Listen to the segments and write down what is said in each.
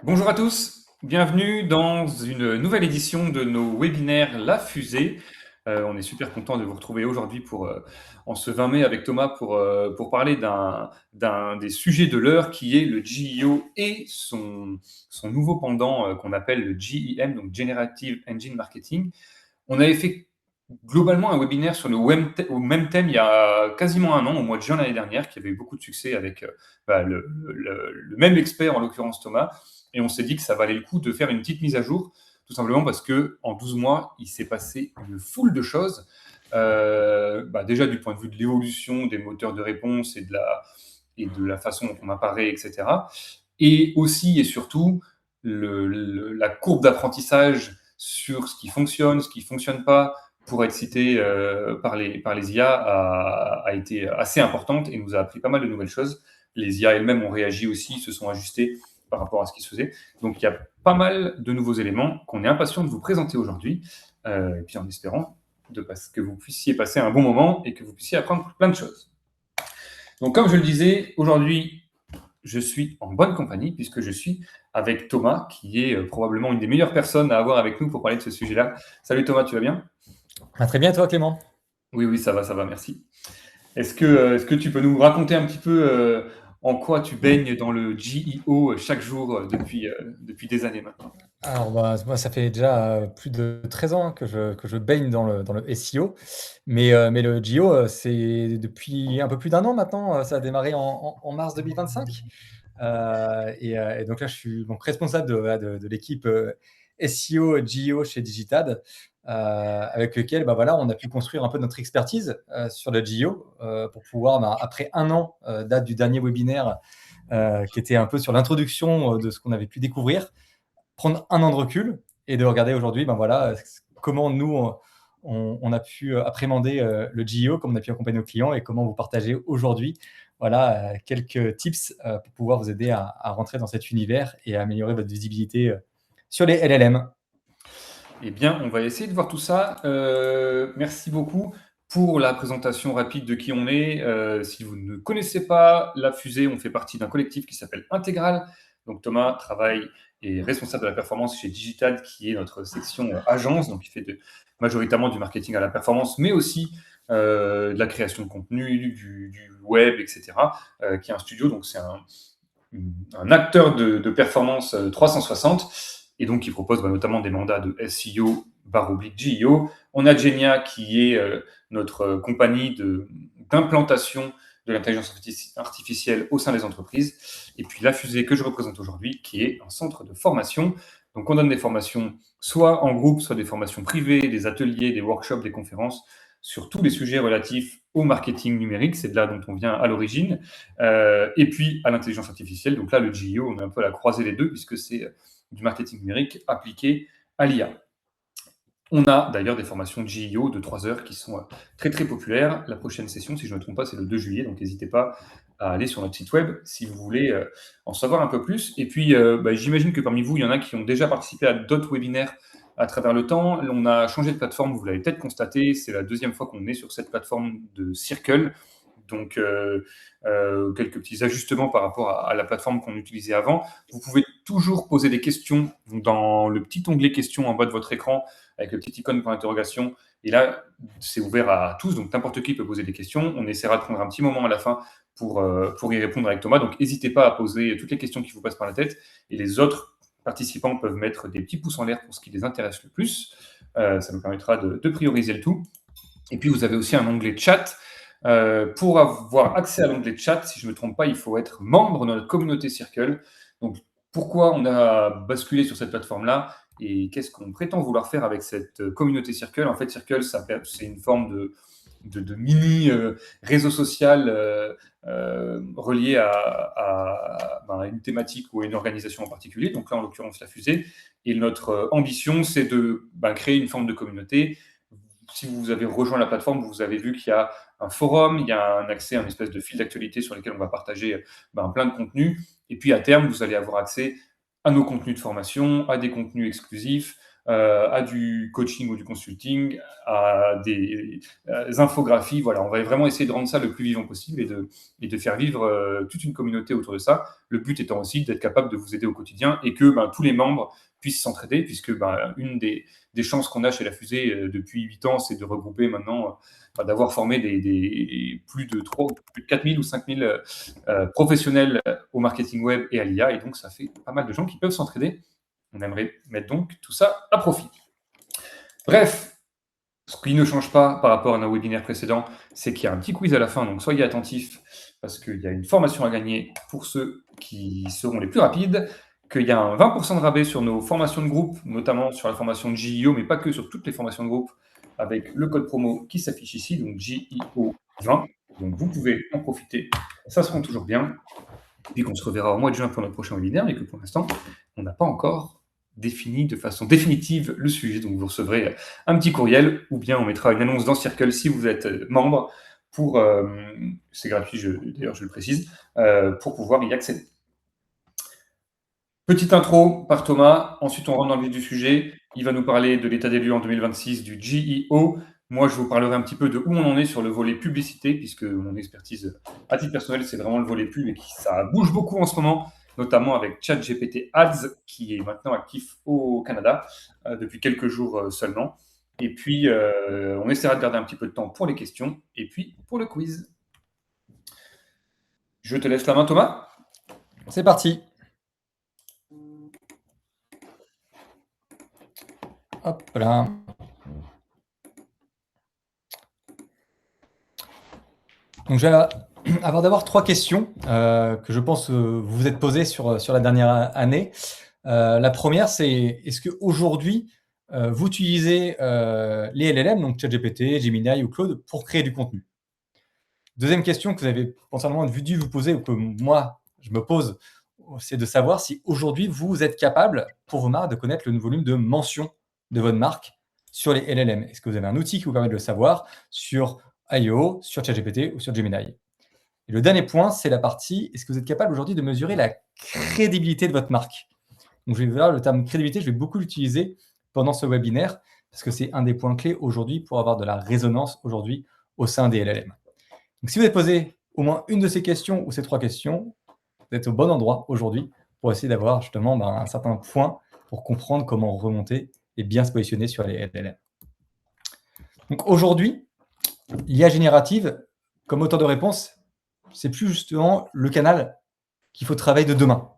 Bonjour à tous, bienvenue dans une nouvelle édition de nos webinaires La Fusée. On est super content de vous retrouver aujourd'hui en ce 20 mai avec Thomas pour parler d'un des sujets de l'heure qui est le GEO et son nouveau pendant qu'on appelle le GEM, donc Generative Engine Marketing. On avait fait globalement un webinaire sur au même thème il y a quasiment un an, au mois de juin l'année dernière, qui avait eu beaucoup de succès avec le même expert, en l'occurrence Thomas. Et on s'est dit que ça valait le coup de faire une petite mise à jour, tout simplement parce que en 12 mois, il s'est passé une foule de choses. Déjà du point de vue de l'évolution des moteurs de réponse et de la façon dont on apparaît, etc. Et aussi et surtout, la courbe d'apprentissage sur ce qui fonctionne pas, pour être cité par les IA a été assez importante et nous a appris pas mal de nouvelles choses. Les IA elles-mêmes ont réagi aussi, se sont ajustées par rapport à ce qui se faisait. Donc il y a pas mal de nouveaux éléments qu'on est impatient de vous présenter aujourd'hui, et puis en espérant que vous puissiez passer un bon moment et que vous puissiez apprendre plein de choses. Donc comme je le disais, aujourd'hui, je suis en bonne compagnie puisque je suis avec Thomas, qui est probablement une des meilleures personnes à avoir avec nous pour parler de ce sujet-là. Salut Thomas, tu vas bien? Très bien, toi, Clément. Oui, oui, ça va, merci. Est-ce que tu peux nous raconter un petit peu en quoi tu baignes dans le GEO chaque jour depuis des années maintenant? Alors, bah, moi, ça fait déjà plus de 13 ans hein, que je baigne dans le SEO. Mais le GEO, c'est depuis un peu plus d'un an maintenant. Ça a démarré en mars 2025. Et donc là, je suis donc responsable de l'équipe SEO GEO chez Digitad, avec lequel voilà, on a pu construire un peu notre expertise sur le GEO pour pouvoir, après un an, date du dernier webinaire, qui était un peu sur l'introduction de ce qu'on avait pu découvrir, prendre un an de recul et de regarder aujourd'hui voilà, comment nous, on a pu appréhender le GEO, comment on a pu accompagner nos clients et comment vous partager aujourd'hui voilà, quelques tips pour pouvoir vous aider à rentrer dans cet univers et à améliorer votre visibilité sur les LLM. Eh bien, on va essayer de voir tout ça. Merci beaucoup pour la présentation rapide de qui on est. Si vous ne connaissez pas La Fusée, on fait partie d'un collectif qui s'appelle Intégral. Donc Thomas travaille et est responsable de la performance chez Digital, qui est notre section agence, donc il fait majoritairement du marketing à la performance, mais aussi de la création de contenu, du web, etc., qui est un studio, donc c'est un acteur de performance 360 et donc qui propose notamment des mandats de SEO / GEO. On a Genia qui est notre compagnie d'implantation de l'intelligence artificielle au sein des entreprises. Et puis la fusée que je représente aujourd'hui qui est un centre de formation. Donc on donne des formations soit en groupe, soit des formations privées, des ateliers, des workshops, des conférences sur tous les sujets relatifs au marketing numérique. C'est de là dont on vient à l'origine. Et puis à l'intelligence artificielle. Donc là, le GEO, on est un peu à la croisée des deux, puisque c'est du marketing numérique appliqué à l'IA. On a d'ailleurs des formations GEO de 3 heures qui sont très très populaires. La prochaine session, si je ne me trompe pas, c'est le 2 juillet, donc n'hésitez pas à aller sur notre site web si vous voulez en savoir un peu plus. Et puis, j'imagine que parmi vous, il y en a qui ont déjà participé à d'autres webinaires à travers le temps. On a changé de plateforme, vous l'avez peut-être constaté, c'est la deuxième fois qu'on est sur cette plateforme de Circle. Donc, quelques petits ajustements par rapport à la plateforme qu'on utilisait avant. Vous pouvez toujours poser des questions dans le petit onglet questions en bas de votre écran avec le petit icône pour l'interrogation. Et là, c'est ouvert à tous, donc n'importe qui peut poser des questions. On essaiera de prendre un petit moment à la fin pour y répondre avec Thomas. Donc, n'hésitez pas à poser toutes les questions qui vous passent par la tête. Et les autres participants peuvent mettre des petits pouces en l'air pour ce qui les intéresse le plus. Ça nous permettra de prioriser le tout. Et puis, vous avez aussi un onglet chat. Pour avoir accès à l'onglet chat, si je ne me trompe pas, il faut être membre de notre communauté Circle. Donc, pourquoi on a basculé sur cette plateforme-là et qu'est-ce qu'on prétend vouloir faire avec cette communauté Circle? En fait, Circle, c'est une forme de mini réseau social relié à une thématique ou à une organisation en particulier. Donc là, en l'occurrence, la fusée. Et notre ambition, c'est de créer une forme de communauté. Si vous avez rejoint la plateforme, vous avez vu qu'il y a un forum, il y a un accès à une espèce de fil d'actualité sur lequel on va partager plein de contenus. Et puis à terme, vous allez avoir accès à nos contenus de formation, à des contenus exclusifs, à du coaching ou du consulting, à des infographies. Voilà, on va vraiment essayer de rendre ça le plus vivant possible et de faire vivre toute une communauté autour de ça. Le but étant aussi d'être capable de vous aider au quotidien et que tous les membres puissent s'entraider, puisque une des chances qu'on a chez La Fusée depuis 8 ans, c'est de regrouper maintenant, d'avoir formé plus de 4 000 ou 5 000 professionnels au marketing web et à l'IA, et donc ça fait pas mal de gens qui peuvent s'entraider. On aimerait mettre donc tout ça à profit. Bref, ce qui ne change pas par rapport à nos webinaires précédents, c'est qu'il y a un petit quiz à la fin, donc soyez attentifs, parce qu'il y a une formation à gagner pour ceux qui seront les plus rapides, qu'il y a un 20% de rabais sur nos formations de groupe, notamment sur la formation de JIO, mais pas que, sur toutes les formations de groupe, avec le code promo qui s'affiche ici, donc JIO20. Donc vous pouvez en profiter, ça se rend toujours bien. Puis qu'on se reverra au mois de juin pour notre prochain webinaire, mais que pour l'instant, on n'a pas encore défini de façon définitive le sujet. Donc vous recevrez un petit courriel, ou bien on mettra une annonce dans Circle si vous êtes membre, pour, c'est gratuit, d'ailleurs je le précise, pour pouvoir y accéder. Petite intro par Thomas, ensuite on rentre dans le vif du sujet. Il va nous parler de l'état des lieux en 2026 du GEO. Moi, je vous parlerai un petit peu de où on en est sur le volet publicité, puisque mon expertise à titre personnel, c'est vraiment le volet pub et ça bouge beaucoup en ce moment, notamment avec ChatGPT Ads, qui est maintenant actif au Canada depuis quelques jours seulement. Et puis, on essaiera de garder un petit peu de temps pour les questions et puis pour le quiz. Je te laisse la main, Thomas. C'est parti. Hop là. Donc, je vais avoir d'abord 3 questions que je pense vous vous êtes posées sur la dernière année. La première, c'est est-ce qu'aujourd'hui, vous utilisez les LLM, donc ChatGPT, Gemini ou Claude, pour créer du contenu? Deuxième question que vous avez potentiellement dû vous poser, ou que moi, je me pose, c'est de savoir si aujourd'hui, vous êtes capable, pour vos marques, de connaître le volume de mentions de votre marque sur les LLM. Est-ce que vous avez un outil qui vous permet de le savoir sur I/O, sur ChatGPT ou sur Gemini? Et le dernier point, c'est la partie, est-ce que vous êtes capable aujourd'hui de mesurer la crédibilité de votre marque? Donc, je vais voir le terme crédibilité, je vais beaucoup l'utiliser pendant ce webinaire, parce que c'est un des points clés aujourd'hui pour avoir de la résonance aujourd'hui au sein des LLM. Donc, si vous avez posé au moins une de ces questions ou ces 3 questions, vous êtes au bon endroit aujourd'hui pour essayer d'avoir justement un certain point pour comprendre comment remonter et bien se positionner sur les LLM. Donc aujourd'hui, l'IA générative, comme moteur de réponse, c'est plus justement le canal qu'il faut travailler de demain.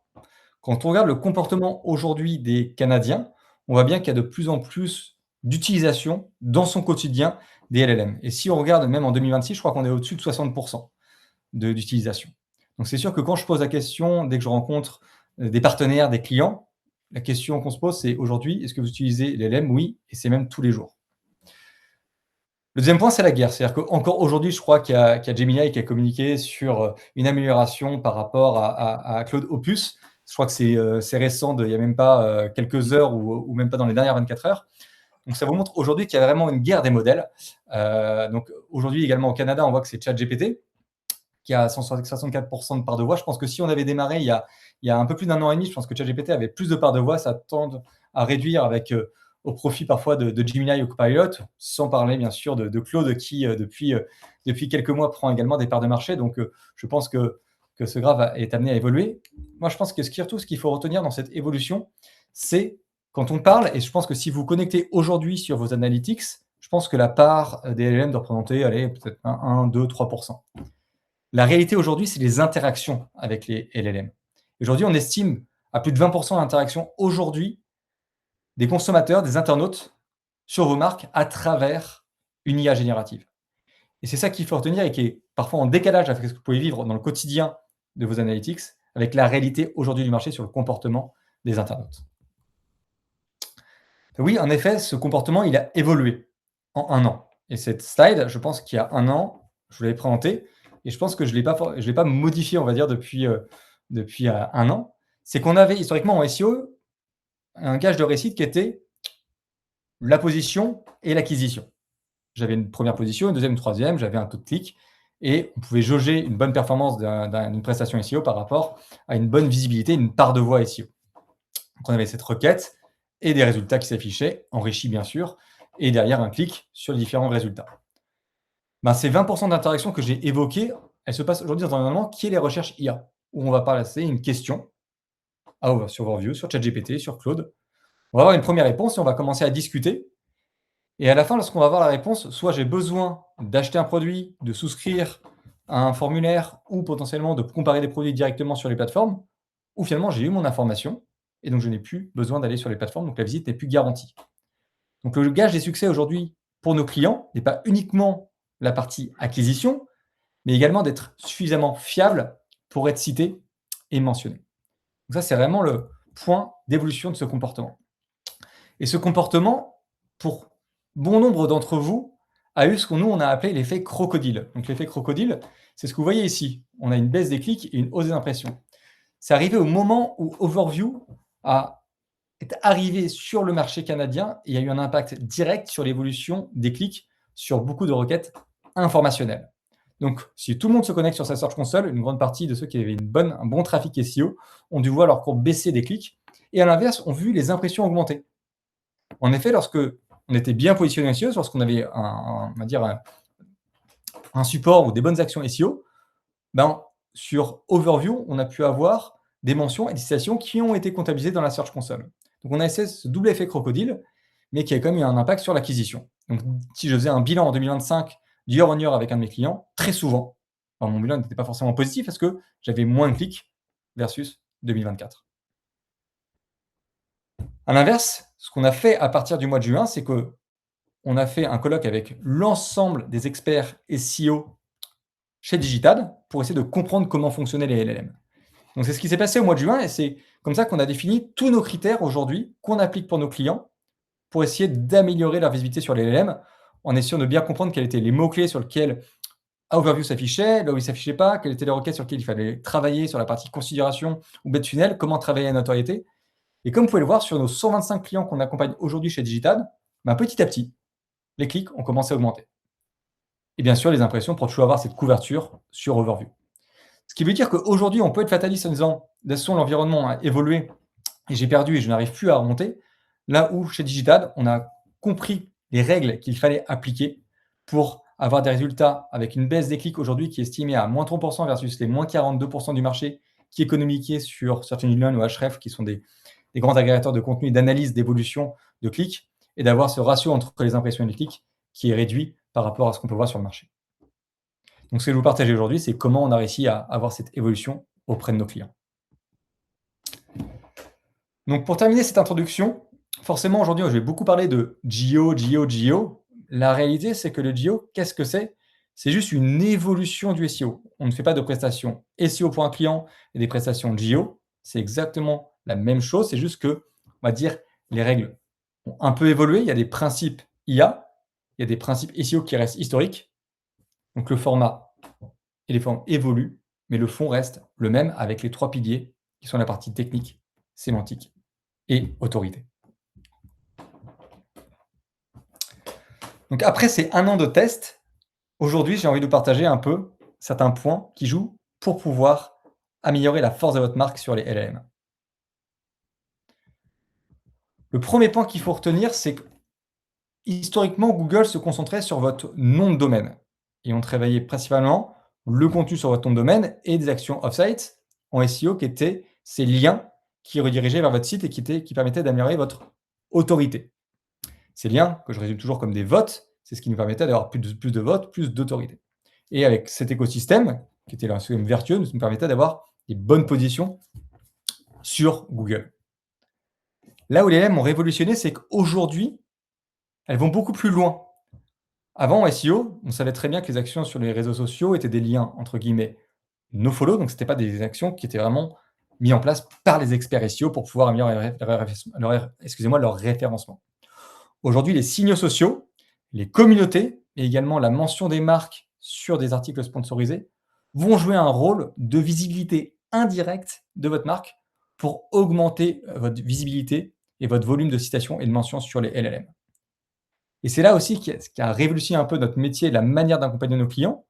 Quand on regarde le comportement aujourd'hui des Canadiens, on voit bien qu'il y a de plus en plus d'utilisation dans son quotidien des LLM. Et si on regarde même en 2026, je crois qu'on est au-dessus de 60% d'utilisation. Donc c'est sûr que quand je pose la question, dès que je rencontre des partenaires, des clients, la question qu'on se pose, c'est aujourd'hui, est-ce que vous utilisez les LLM? Oui, et c'est même tous les jours. Le deuxième point, c'est la guerre. C'est-à-dire qu'encore aujourd'hui, je crois qu'il y a Gemini qui a communiqué sur une amélioration par rapport à Claude Opus. Je crois que c'est récent, il n'y a même pas quelques heures ou même pas dans les dernières 24 heures. Donc, ça vous montre aujourd'hui qu'il y a vraiment une guerre des modèles. Donc, aujourd'hui, également au Canada, on voit que c'est ChatGPT qui a 64% de part de voix. Je pense que si on avait démarré il y a un peu plus d'un an et demi, je pense que ChatGPT avait plus de part de voix. Ça tend à réduire avec au profit parfois de Gemini ou Copilot, sans parler bien sûr de Claude qui, depuis quelques mois, prend également des parts de marché. Donc, je pense que ce graphe est amené à évoluer. Moi, je pense que surtout, ce qu'il faut retenir dans cette évolution, c'est quand on parle, et je pense que si vous connectez aujourd'hui sur vos analytics, je pense que la part des LLM doit représenter, allez, peut-être 1, 2, 3%. La réalité aujourd'hui, c'est les interactions avec les LLM. Aujourd'hui, on estime à plus de 20% d'interactions aujourd'hui des consommateurs, des internautes sur vos marques à travers une IA générative. Et c'est ça qu'il faut retenir et qui est parfois en décalage avec ce que vous pouvez vivre dans le quotidien de vos analytics, avec la réalité aujourd'hui du marché sur le comportement des internautes. Oui, en effet, ce comportement, il a évolué en 1 an. Et cette slide, je pense qu'il y a 1 an, je vous l'avais présentée, et je pense que je ne l'ai pas modifié, on va dire, depuis 1 an. C'est qu'on avait historiquement en SEO un gage de réussite qui était la position et l'acquisition. J'avais une première position, une deuxième, une troisième, j'avais un taux de clic, et on pouvait jauger une bonne performance d'une prestation SEO par rapport à une bonne visibilité, une part de voix SEO. Donc on avait cette requête, et des résultats qui s'affichaient, enrichis bien sûr, et derrière un clic sur les différents résultats. Ben, ces 20% d'interactions que j'ai évoquées, elles se passent aujourd'hui dans un environnement qui est les recherches IA, où on va passer une question sur Overview, sur ChatGPT, sur Claude. On va avoir une première réponse et on va commencer à discuter. Et à la fin, lorsqu'on va avoir la réponse, soit j'ai besoin d'acheter un produit, de souscrire à un formulaire ou potentiellement de comparer des produits directement sur les plateformes, ou finalement j'ai eu mon information et donc je n'ai plus besoin d'aller sur les plateformes, donc la visite n'est plus garantie. Donc le gage des succès aujourd'hui pour nos clients n'est pas uniquement la partie acquisition, mais également d'être suffisamment fiable pour être cité et mentionné. Donc ça, c'est vraiment le point d'évolution de ce comportement. Et ce comportement, pour bon nombre d'entre vous, a eu ce qu'on nous on a appelé l'effet crocodile. Donc l'effet crocodile, c'est ce que vous voyez ici. On a une baisse des clics et une hausse des impressions. C'est arrivé au moment où Overview est arrivé sur le marché canadien et il y a eu un impact direct sur l'évolution des clics sur beaucoup de requêtes informationnelles. Donc, si tout le monde se connecte sur sa Search Console, une grande partie de ceux qui avaient un bon trafic SEO ont dû voir leur courbe baisser des clics et à l'inverse, ont vu les impressions augmenter. En effet, lorsque on était bien positionné SEO, lorsqu'on avait un support ou des bonnes actions SEO, sur Overview, on a pu avoir des mentions et des citations qui ont été comptabilisées dans la Search Console. Donc, on a essayé ce double effet crocodile, mais qui a quand même eu un impact sur l'acquisition. Donc, si je faisais un bilan en 2025 year on year avec un de mes clients, très souvent, mon bilan n'était pas forcément positif parce que j'avais moins de clics versus 2024. À l'inverse, ce qu'on a fait à partir du mois de juin, c'est qu'on a fait un colloque avec l'ensemble des experts SEO chez Digitad pour essayer de comprendre comment fonctionnaient les LLM. Donc, c'est ce qui s'est passé au mois de juin et c'est comme ça qu'on a défini tous nos critères aujourd'hui qu'on applique pour nos clients pour essayer d'améliorer leur visibilité sur les LLM en essayant de bien comprendre quels étaient les mots-clés sur lesquels Overview s'affichait, là où il ne s'affichait pas, quelles étaient les requêtes sur lesquelles il fallait travailler sur la partie considération ou bête funnel, comment travailler la notoriété. Et comme vous pouvez le voir, sur nos 125 clients qu'on accompagne aujourd'hui chez Digitad, petit à petit, les clics ont commencé à augmenter. Et bien sûr, les impressions pour toujours avoir cette couverture sur Overview. Ce qui veut dire qu'aujourd'hui, on peut être fataliste en disant « de toute façon, l'environnement a évolué et j'ai perdu et je n'arrive plus à remonter », là où chez Digitad, on a compris les règles qu'il fallait appliquer pour avoir des résultats avec une baisse des clics aujourd'hui qui est estimée à moins 30% versus les moins 42% du marché qui est communiqué sur Search Engine Land ou Ahrefs, qui sont des grands agrégateurs de contenu et d'analyse d'évolution de clics, et d'avoir ce ratio entre les impressions et les clics qui est réduit par rapport à ce qu'on peut voir sur le marché. Donc, ce que je vais vous partager aujourd'hui, c'est comment on a réussi à avoir cette évolution auprès de nos clients. Donc, pour terminer cette introduction, forcément, aujourd'hui, je vais beaucoup parler de GEO. La réalité, c'est que le GEO, qu'est-ce que c'est? C'est juste une évolution du SEO. On ne fait pas de prestations SEO pour un client et des prestations GEO. C'est exactement la même chose. C'est juste que, on va dire, les règles ont un peu évolué. Il y a des principes IA, il y a des principes SEO qui restent historiques. Donc, le format et les formes évoluent, mais le fond reste le même avec les 3 piliers qui sont la partie technique, sémantique et autorité. Donc après ces 1 an de test, aujourd'hui, j'ai envie de vous partager un peu certains points qui jouent pour pouvoir améliorer la force de votre marque sur les LLM. Le premier point qu'il faut retenir, c'est que historiquement, Google se concentrait sur votre nom de domaine et on travaillait principalement le contenu sur votre nom de domaine et des actions off-site en SEO qui étaient ces liens qui redirigeaient vers votre site et qui permettaient d'améliorer votre autorité. Ces liens, que je résume toujours comme des votes, c'est ce qui nous permettait d'avoir plus de votes, plus d'autorité. Et avec cet écosystème, qui était un système vertueux, nous permettait d'avoir des bonnes positions sur Google. Là où les LLM ont révolutionné, c'est qu'aujourd'hui, elles vont beaucoup plus loin. Avant, en SEO, on savait très bien que les actions sur les réseaux sociaux étaient des liens, entre guillemets, nofollow, donc ce n'étaient pas des actions qui étaient vraiment mises en place par les experts SEO pour pouvoir améliorer leur référencement. Aujourd'hui, les signaux sociaux, les communautés et également la mention des marques sur des articles sponsorisés vont jouer un rôle de visibilité indirecte de votre marque pour augmenter votre visibilité et votre volume de citations et de mentions sur les LLM. Et c'est là aussi ce qui a révolutionné un peu notre métier et la manière d'accompagner nos clients.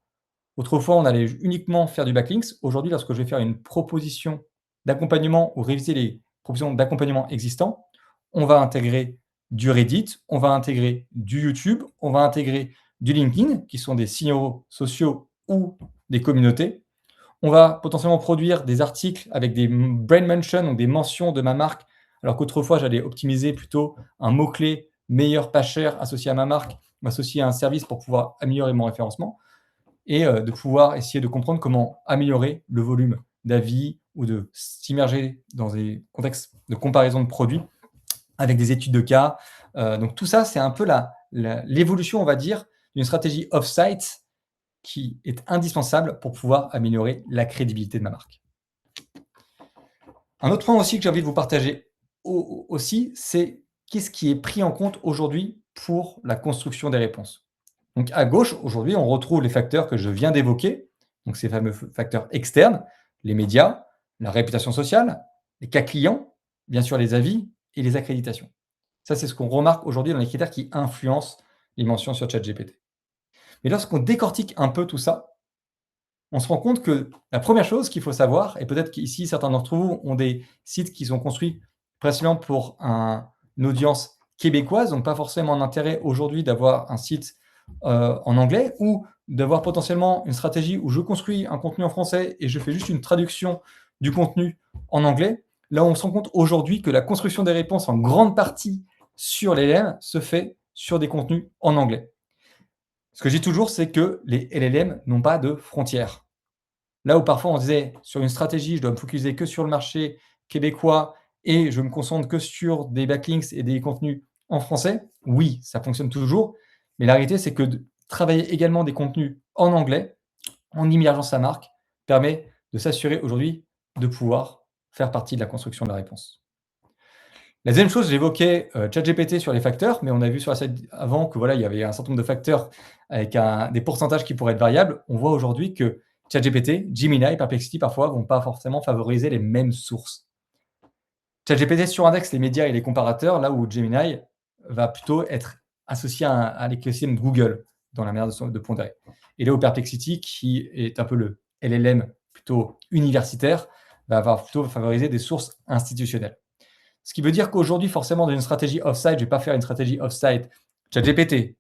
Autrefois, on allait uniquement faire du backlinks. Aujourd'hui, lorsque je vais faire une proposition d'accompagnement ou réviser les propositions d'accompagnement existants, on va intégrer du Reddit, on va intégrer du YouTube, on va intégrer du LinkedIn, qui sont des signaux sociaux ou des communautés. On va potentiellement produire des articles avec des brand mentions, donc des mentions de ma marque, alors qu'autrefois, j'allais optimiser plutôt un mot-clé meilleur, pas cher, associé à ma marque, m'associer à un service pour pouvoir améliorer mon référencement et de pouvoir essayer de comprendre comment améliorer le volume d'avis ou de s'immerger dans des contextes de comparaison de produits avec des études de cas. Donc tout ça, c'est un peu l'évolution, on va dire, d'une stratégie off-site qui est indispensable pour pouvoir améliorer la crédibilité de ma marque. Un autre point aussi que j'ai envie de vous partager aussi, c'est qu'est-ce qui est pris en compte aujourd'hui pour la construction des réponses. Donc à gauche, aujourd'hui, on retrouve les facteurs que je viens d'évoquer, donc ces fameux facteurs externes, les médias, la réputation sociale, les cas clients, bien sûr les avis et les accréditations. Ça, c'est ce qu'on remarque aujourd'hui dans les critères qui influencent les mentions sur ChatGPT. Mais lorsqu'on décortique un peu tout ça, on se rend compte que la première chose qu'il faut savoir, et peut-être qu'ici, certains d'entre vous ont des sites qui sont construits précisément pour une audience québécoise, donc pas forcément un intérêt aujourd'hui d'avoir un site en anglais ou d'avoir potentiellement une stratégie où je construis un contenu en français et je fais juste une traduction du contenu en anglais. Là, on se rend compte aujourd'hui que la construction des réponses en grande partie sur les LLM se fait sur des contenus en anglais. Ce que je dis toujours, c'est que les LLM n'ont pas de frontières. Là où parfois on disait sur une stratégie, je dois me focaliser que sur le marché québécois et je me concentre que sur des backlinks et des contenus en français, oui, ça fonctionne toujours. Mais la réalité, c'est que de travailler également des contenus en anglais, en immergeant sa marque, permet de s'assurer aujourd'hui de pouvoir faire partie de la construction de la réponse. La deuxième chose, j'évoquais ChatGPT sur les facteurs, mais on a vu sur la slide avant que voilà, il y avait un certain nombre de facteurs avec des pourcentages qui pourraient être variables. On voit aujourd'hui que ChatGPT, Gemini, Perplexity parfois vont pas forcément favoriser les mêmes sources. ChatGPT surindexe les médias et les comparateurs, là où Gemini va plutôt être associé à l'écosystème Google dans la manière de pondérer. Et là où Perplexity, qui est un peu le LLM plutôt universitaire, va plutôt favoriser des sources institutionnelles. Ce qui veut dire qu'aujourd'hui, forcément, dans une stratégie off-site, je ne vais pas faire une stratégie off-site ChatGPT,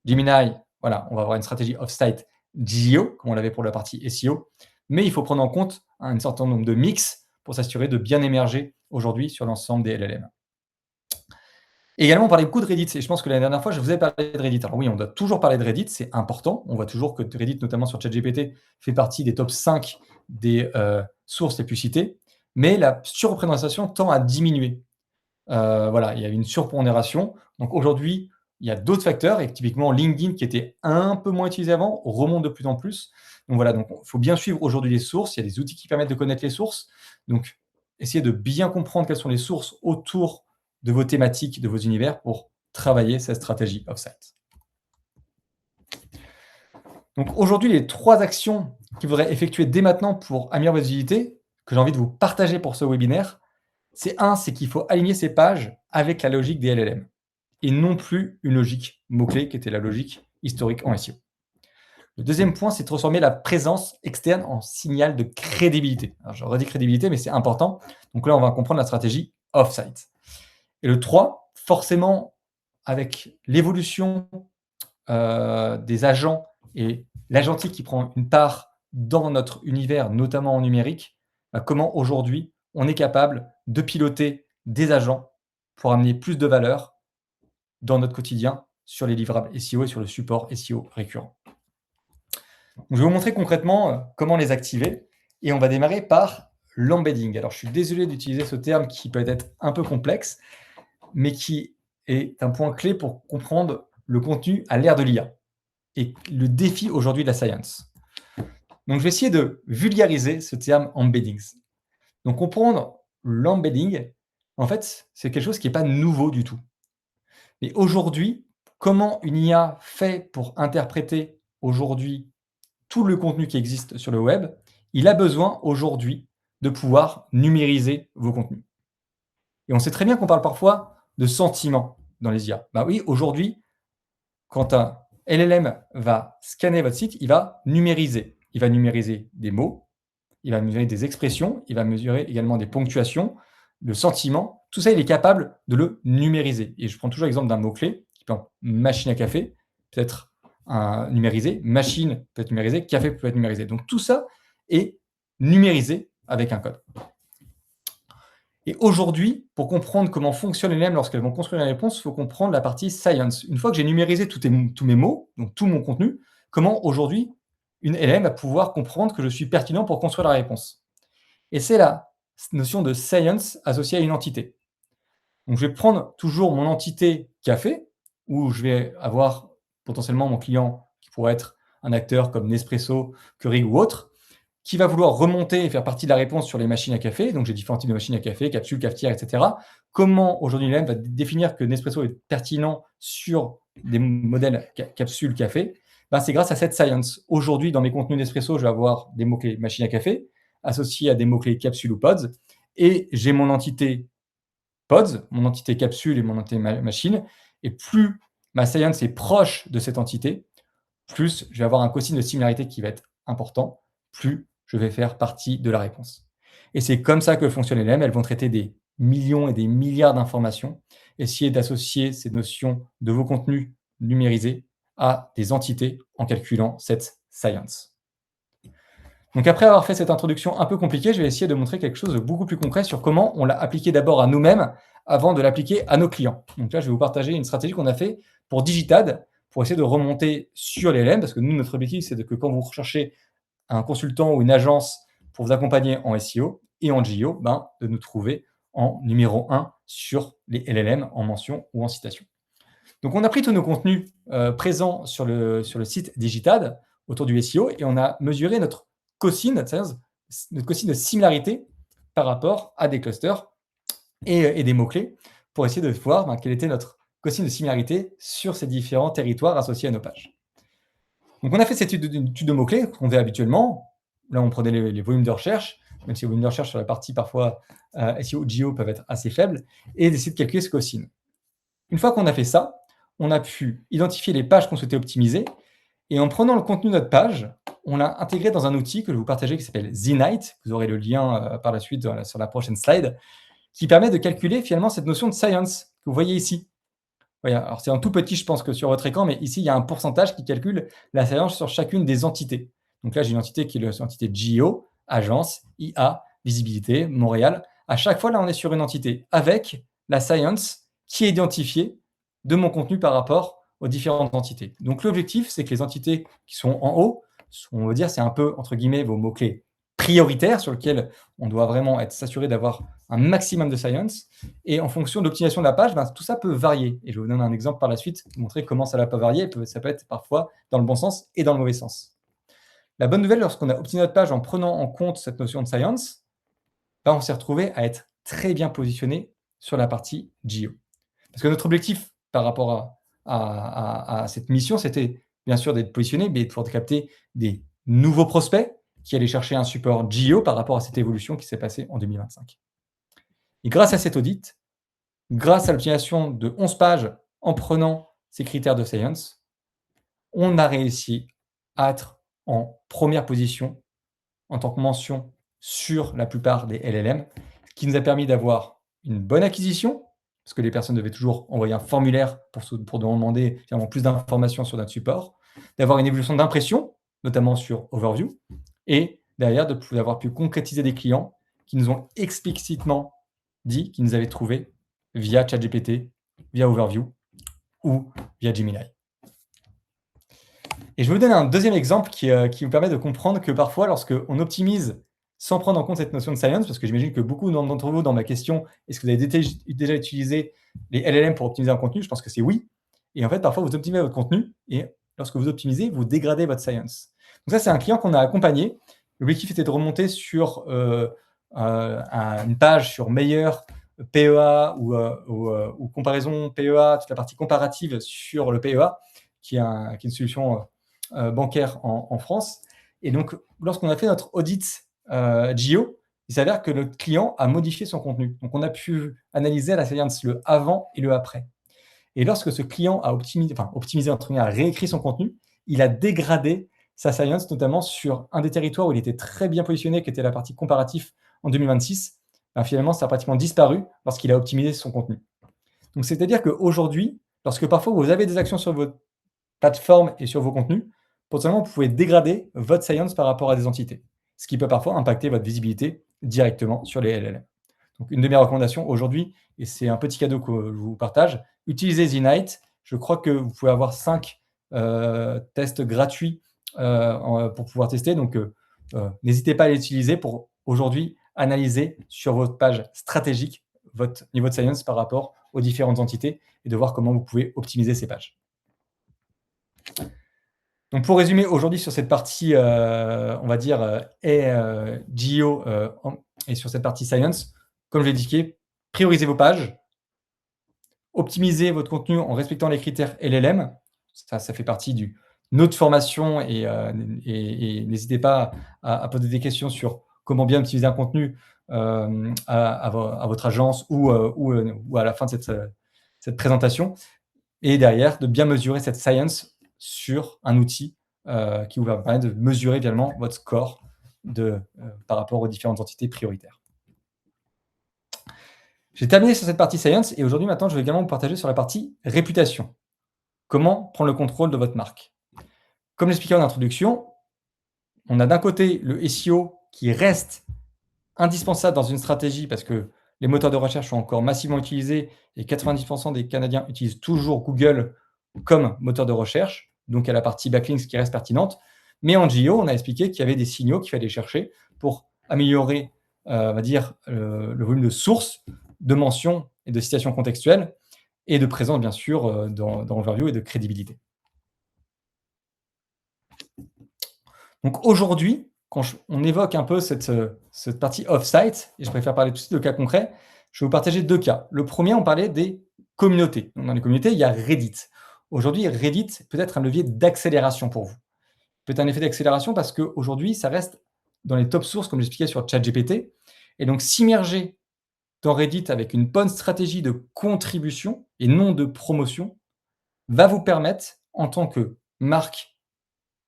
Gemini, voilà, on va avoir une stratégie off-site GEO, comme on l'avait pour la partie SEO, mais il faut prendre en compte un certain nombre de mix pour s'assurer de bien émerger aujourd'hui sur l'ensemble des LLM. Également, on parlait beaucoup de Reddit, et je pense que la dernière fois, je vous ai parlé de Reddit. Alors oui, on doit toujours parler de Reddit, c'est important. On voit toujours que Reddit, notamment sur ChatGPT, fait partie des top 5 des sources les plus citées, mais la surreprésentation tend à diminuer. Voilà, il y a une surpondération. Donc aujourd'hui, il y a d'autres facteurs, et typiquement LinkedIn, qui était un peu moins utilisé avant, remonte de plus en plus. Donc voilà, donc il faut bien suivre aujourd'hui les sources. Il y a des outils qui permettent de connaître les sources. Donc, essayez de bien comprendre quelles sont les sources autour de vos thématiques, de vos univers pour travailler cette stratégie off-site. Donc aujourd'hui, les 3 actions qu'il faudrait effectuer dès maintenant pour améliorer votre visibilité, que j'ai envie de vous partager pour ce webinaire, c'est qu'il faut aligner ces pages avec la logique des LLM et non plus une logique mot-clé qui était la logique historique en SEO. Le deuxième point, c'est de transformer la présence externe en signal de crédibilité. Alors, je redis crédibilité, mais c'est important. Donc là, on va comprendre la stratégie off-site. Et le 3, forcément, avec l'évolution des agents et l'agentique qui prend une part dans notre univers, notamment en numérique, comment aujourd'hui on est capable de piloter des agents pour amener plus de valeur dans notre quotidien sur les livrables SEO et sur le support SEO récurrent. Donc, je vais vous montrer concrètement comment les activer et on va démarrer par l'embedding. Alors, je suis désolé d'utiliser ce terme qui peut être un peu complexe, mais qui est un point clé pour comprendre le contenu à l'ère de l'IA et le défi aujourd'hui de la science. Donc, je vais essayer de vulgariser ce terme embeddings. Donc, comprendre l'embedding, en fait, c'est quelque chose qui n'est pas nouveau du tout. Mais aujourd'hui, comment une IA fait pour interpréter aujourd'hui tout le contenu qui existe sur le web, il a besoin aujourd'hui de pouvoir numériser vos contenus. Et on sait très bien qu'on parle parfois de sentiments dans les IA. Bah oui, aujourd'hui, quand un LLM va scanner votre site, il va numériser. Il va numériser des mots, il va mesurer des expressions, il va mesurer également des ponctuations, le sentiment, tout ça, il est capable de le numériser. Et je prends toujours l'exemple d'un mot-clé, qui peut être machine à café, peut-être numérisé, machine peut être numérisée, café peut être numérisé. Donc tout ça est numérisé avec un code. Et aujourd'hui, pour comprendre comment fonctionnent les LLM lorsqu'elles vont construire une réponse, il faut comprendre la partie science. Une fois que j'ai numérisé tous mes mots, donc tout mon contenu, comment aujourd'hui une LLM va pouvoir comprendre que je suis pertinent pour construire la réponse. Et c'est la notion de science associée à une entité. Donc je vais prendre toujours mon entité café, où je vais avoir potentiellement mon client qui pourrait être un acteur comme Nespresso, Keurig ou autre, qui va vouloir remonter et faire partie de la réponse sur les machines à café. Donc, j'ai différents types de machines à café, capsules, cafetières, etc. Comment aujourd'hui l'ILM va définir que Nespresso est pertinent sur des modèles capsules café? C'est grâce à cette science. Aujourd'hui, dans mes contenus Nespresso, je vais avoir des mots-clés machine à café associés à des mots-clés capsules ou pods. Et j'ai mon entité pods, mon entité capsule et mon entité machine. Et plus ma science est proche de cette entité, plus je vais avoir un quotient de similarité qui va être important, plus je vais faire partie de la réponse. Et c'est comme ça que fonctionnent les LLM. Elles vont traiter des millions et des milliards d'informations, essayer d'associer ces notions de vos contenus numérisés à des entités en calculant cette science. Donc après avoir fait cette introduction un peu compliquée, je vais essayer de montrer quelque chose de beaucoup plus concret sur comment on l'a appliqué d'abord à nous-mêmes avant de l'appliquer à nos clients. Donc là, je vais vous partager une stratégie qu'on a fait pour Digitad, pour essayer de remonter sur les LLM, parce que nous, notre objectif, c'est que quand vous recherchez un consultant ou une agence pour vous accompagner en SEO et en GEO, de nous trouver en numéro 1 sur les LLM en mention ou en citation. Donc, on a pris tous nos contenus présents sur le site Digitad autour du SEO et on a mesuré notre quotient, notre quotient de similarité par rapport à des clusters et des mots-clés pour essayer de voir quel était notre quotient de similarité sur ces différents territoires associés à nos pages. Donc, on a fait cette étude de mots-clés qu'on fait habituellement. Là, on prenait les volumes de recherche, même si les volumes de recherche sur la partie parfois SEO, GEO peuvent être assez faibles, et d'essayer de calculer ce quotient. Une fois qu'on a fait ça, on a pu identifier les pages qu'on souhaitait optimiser, et en prenant le contenu de notre page, on l'a intégré dans un outil que je vais vous partager qui s'appelle ZNight. Vous aurez le lien par la suite sur la prochaine slide, qui permet de calculer finalement cette notion de science que vous voyez ici. Alors, c'est un tout petit, je pense, que sur votre écran, mais ici, il y a un pourcentage qui calcule la science sur chacune des entités. Donc là, j'ai une entité qui est l'entité GEO, agence, IA, visibilité, Montréal. À chaque fois, là, on est sur une entité avec la science qui est identifiée de mon contenu par rapport aux différentes entités. Donc, l'objectif, c'est que les entités qui sont en haut, on va dire, c'est un peu, entre guillemets, vos mots-clés prioritaires sur lesquels on doit vraiment être s'assurer d'avoir un maximum de science. Et en fonction de l'optimisation de la page, tout ça peut varier. Et je vais vous donner un exemple par la suite pour montrer comment ça va pas varier. Ça peut être parfois dans le bon sens et dans le mauvais sens. La bonne nouvelle, lorsqu'on a optimisé notre page en prenant en compte cette notion de science, on s'est retrouvé à être très bien positionné sur la partie GEO. Parce que notre objectif par rapport à cette mission, c'était bien sûr d'être positionné, mais de pouvoir capter des nouveaux prospects qui allaient chercher un support GEO par rapport à cette évolution qui s'est passée en 2025. Et grâce à cet audit, grâce à l'optimisation de 11 pages en prenant ces critères de science, on a réussi à être en première position en tant que mention sur la plupart des LLM, ce qui nous a permis d'avoir une bonne acquisition, parce que les personnes devaient toujours envoyer un formulaire pour demander plus d'informations sur notre support, d'avoir une évolution d'impression, notamment sur Overview, et derrière d'avoir pu concrétiser des clients qui nous ont explicitement dit qu'ils nous avaient trouvé via ChatGPT, via Overview ou via Gemini. Et je vais vous donner un deuxième exemple qui vous permet de comprendre que parfois, lorsqu'on optimise sans prendre en compte cette notion de science, parce que j'imagine que beaucoup d'entre vous, dans ma question, est-ce que vous avez déjà utilisé les LLM pour optimiser un contenu? Je pense que c'est oui. Et en fait, parfois, vous optimisez votre contenu et lorsque vous optimisez, vous dégradez votre science. Donc ça, c'est un client qu'on a accompagné. L'objectif était de remonter sur une page sur meilleur PEA ou comparaison PEA, toute la partie comparative sur le PEA, qui est une solution bancaire en France. Et donc, lorsqu'on a fait notre audit GEO, il s'avère que notre client a modifié son contenu. Donc, on a pu analyser la science le avant et le après. Et lorsque ce client a optimisé, a réécrit son contenu, il a dégradé sa science, notamment sur un des territoires où il était très bien positionné, qui était la partie comparatif en 2026. ben, finalement, ça a pratiquement disparu lorsqu'il a optimisé son contenu. Donc, c'est-à-dire qu'aujourd'hui, lorsque parfois vous avez des actions sur votre plateforme et sur vos contenus, potentiellement, vous pouvez dégrader votre science par rapport à des entités, ce qui peut parfois impacter votre visibilité directement sur les LLM. Donc, une de mes recommandations aujourd'hui, et c'est un petit cadeau que je vous partage, utilisez Zenite. Je crois que vous pouvez avoir 5 tests gratuits pour pouvoir tester. Donc, n'hésitez pas à les utiliser pour aujourd'hui analyser sur votre page stratégique votre niveau de science par rapport aux différentes entités et de voir comment vous pouvez optimiser ces pages. Donc, pour résumer aujourd'hui sur cette partie, on va dire, GEO et sur cette partie science, comme je l'ai indiqué, priorisez vos pages, optimisez votre contenu en respectant les critères LLM. Ça fait partie de notre formation et n'hésitez pas à poser des questions sur comment bien utiliser un contenu à votre agence ou à la fin de cette présentation. Et derrière, de bien mesurer cette science sur un outil qui vous va permettre de mesurer également votre score par rapport aux différentes entités prioritaires. J'ai terminé sur cette partie science et aujourd'hui, maintenant, je vais également vous partager sur la partie réputation. Comment prendre le contrôle de votre marque? Comme j'expliquais en introduction, on a d'un côté le SEO qui reste indispensable dans une stratégie parce que les moteurs de recherche sont encore massivement utilisés et 90% des Canadiens utilisent toujours Google comme moteur de recherche. Donc, il y a la partie backlinks qui reste pertinente. Mais en GEO, on a expliqué qu'il y avait des signaux qu'il fallait chercher pour améliorer, on va dire, le volume de sources, de mentions et de citations contextuelles et de présence, bien sûr, dans l'overview et de crédibilité. Donc aujourd'hui, quand on évoque un peu cette partie off-site, et je préfère parler tout de suite de cas concrets, je vais vous partager 2 cas. Le premier, on parlait des communautés. Donc dans les communautés, il y a Reddit. Aujourd'hui, Reddit peut être un levier d'accélération pour vous. Peut être un effet d'accélération parce qu'aujourd'hui, ça reste dans les top sources, comme j'expliquais sur ChatGPT. Et donc, s'immerger dans Reddit avec une bonne stratégie de contribution et non de promotion va vous permettre, en tant que marque,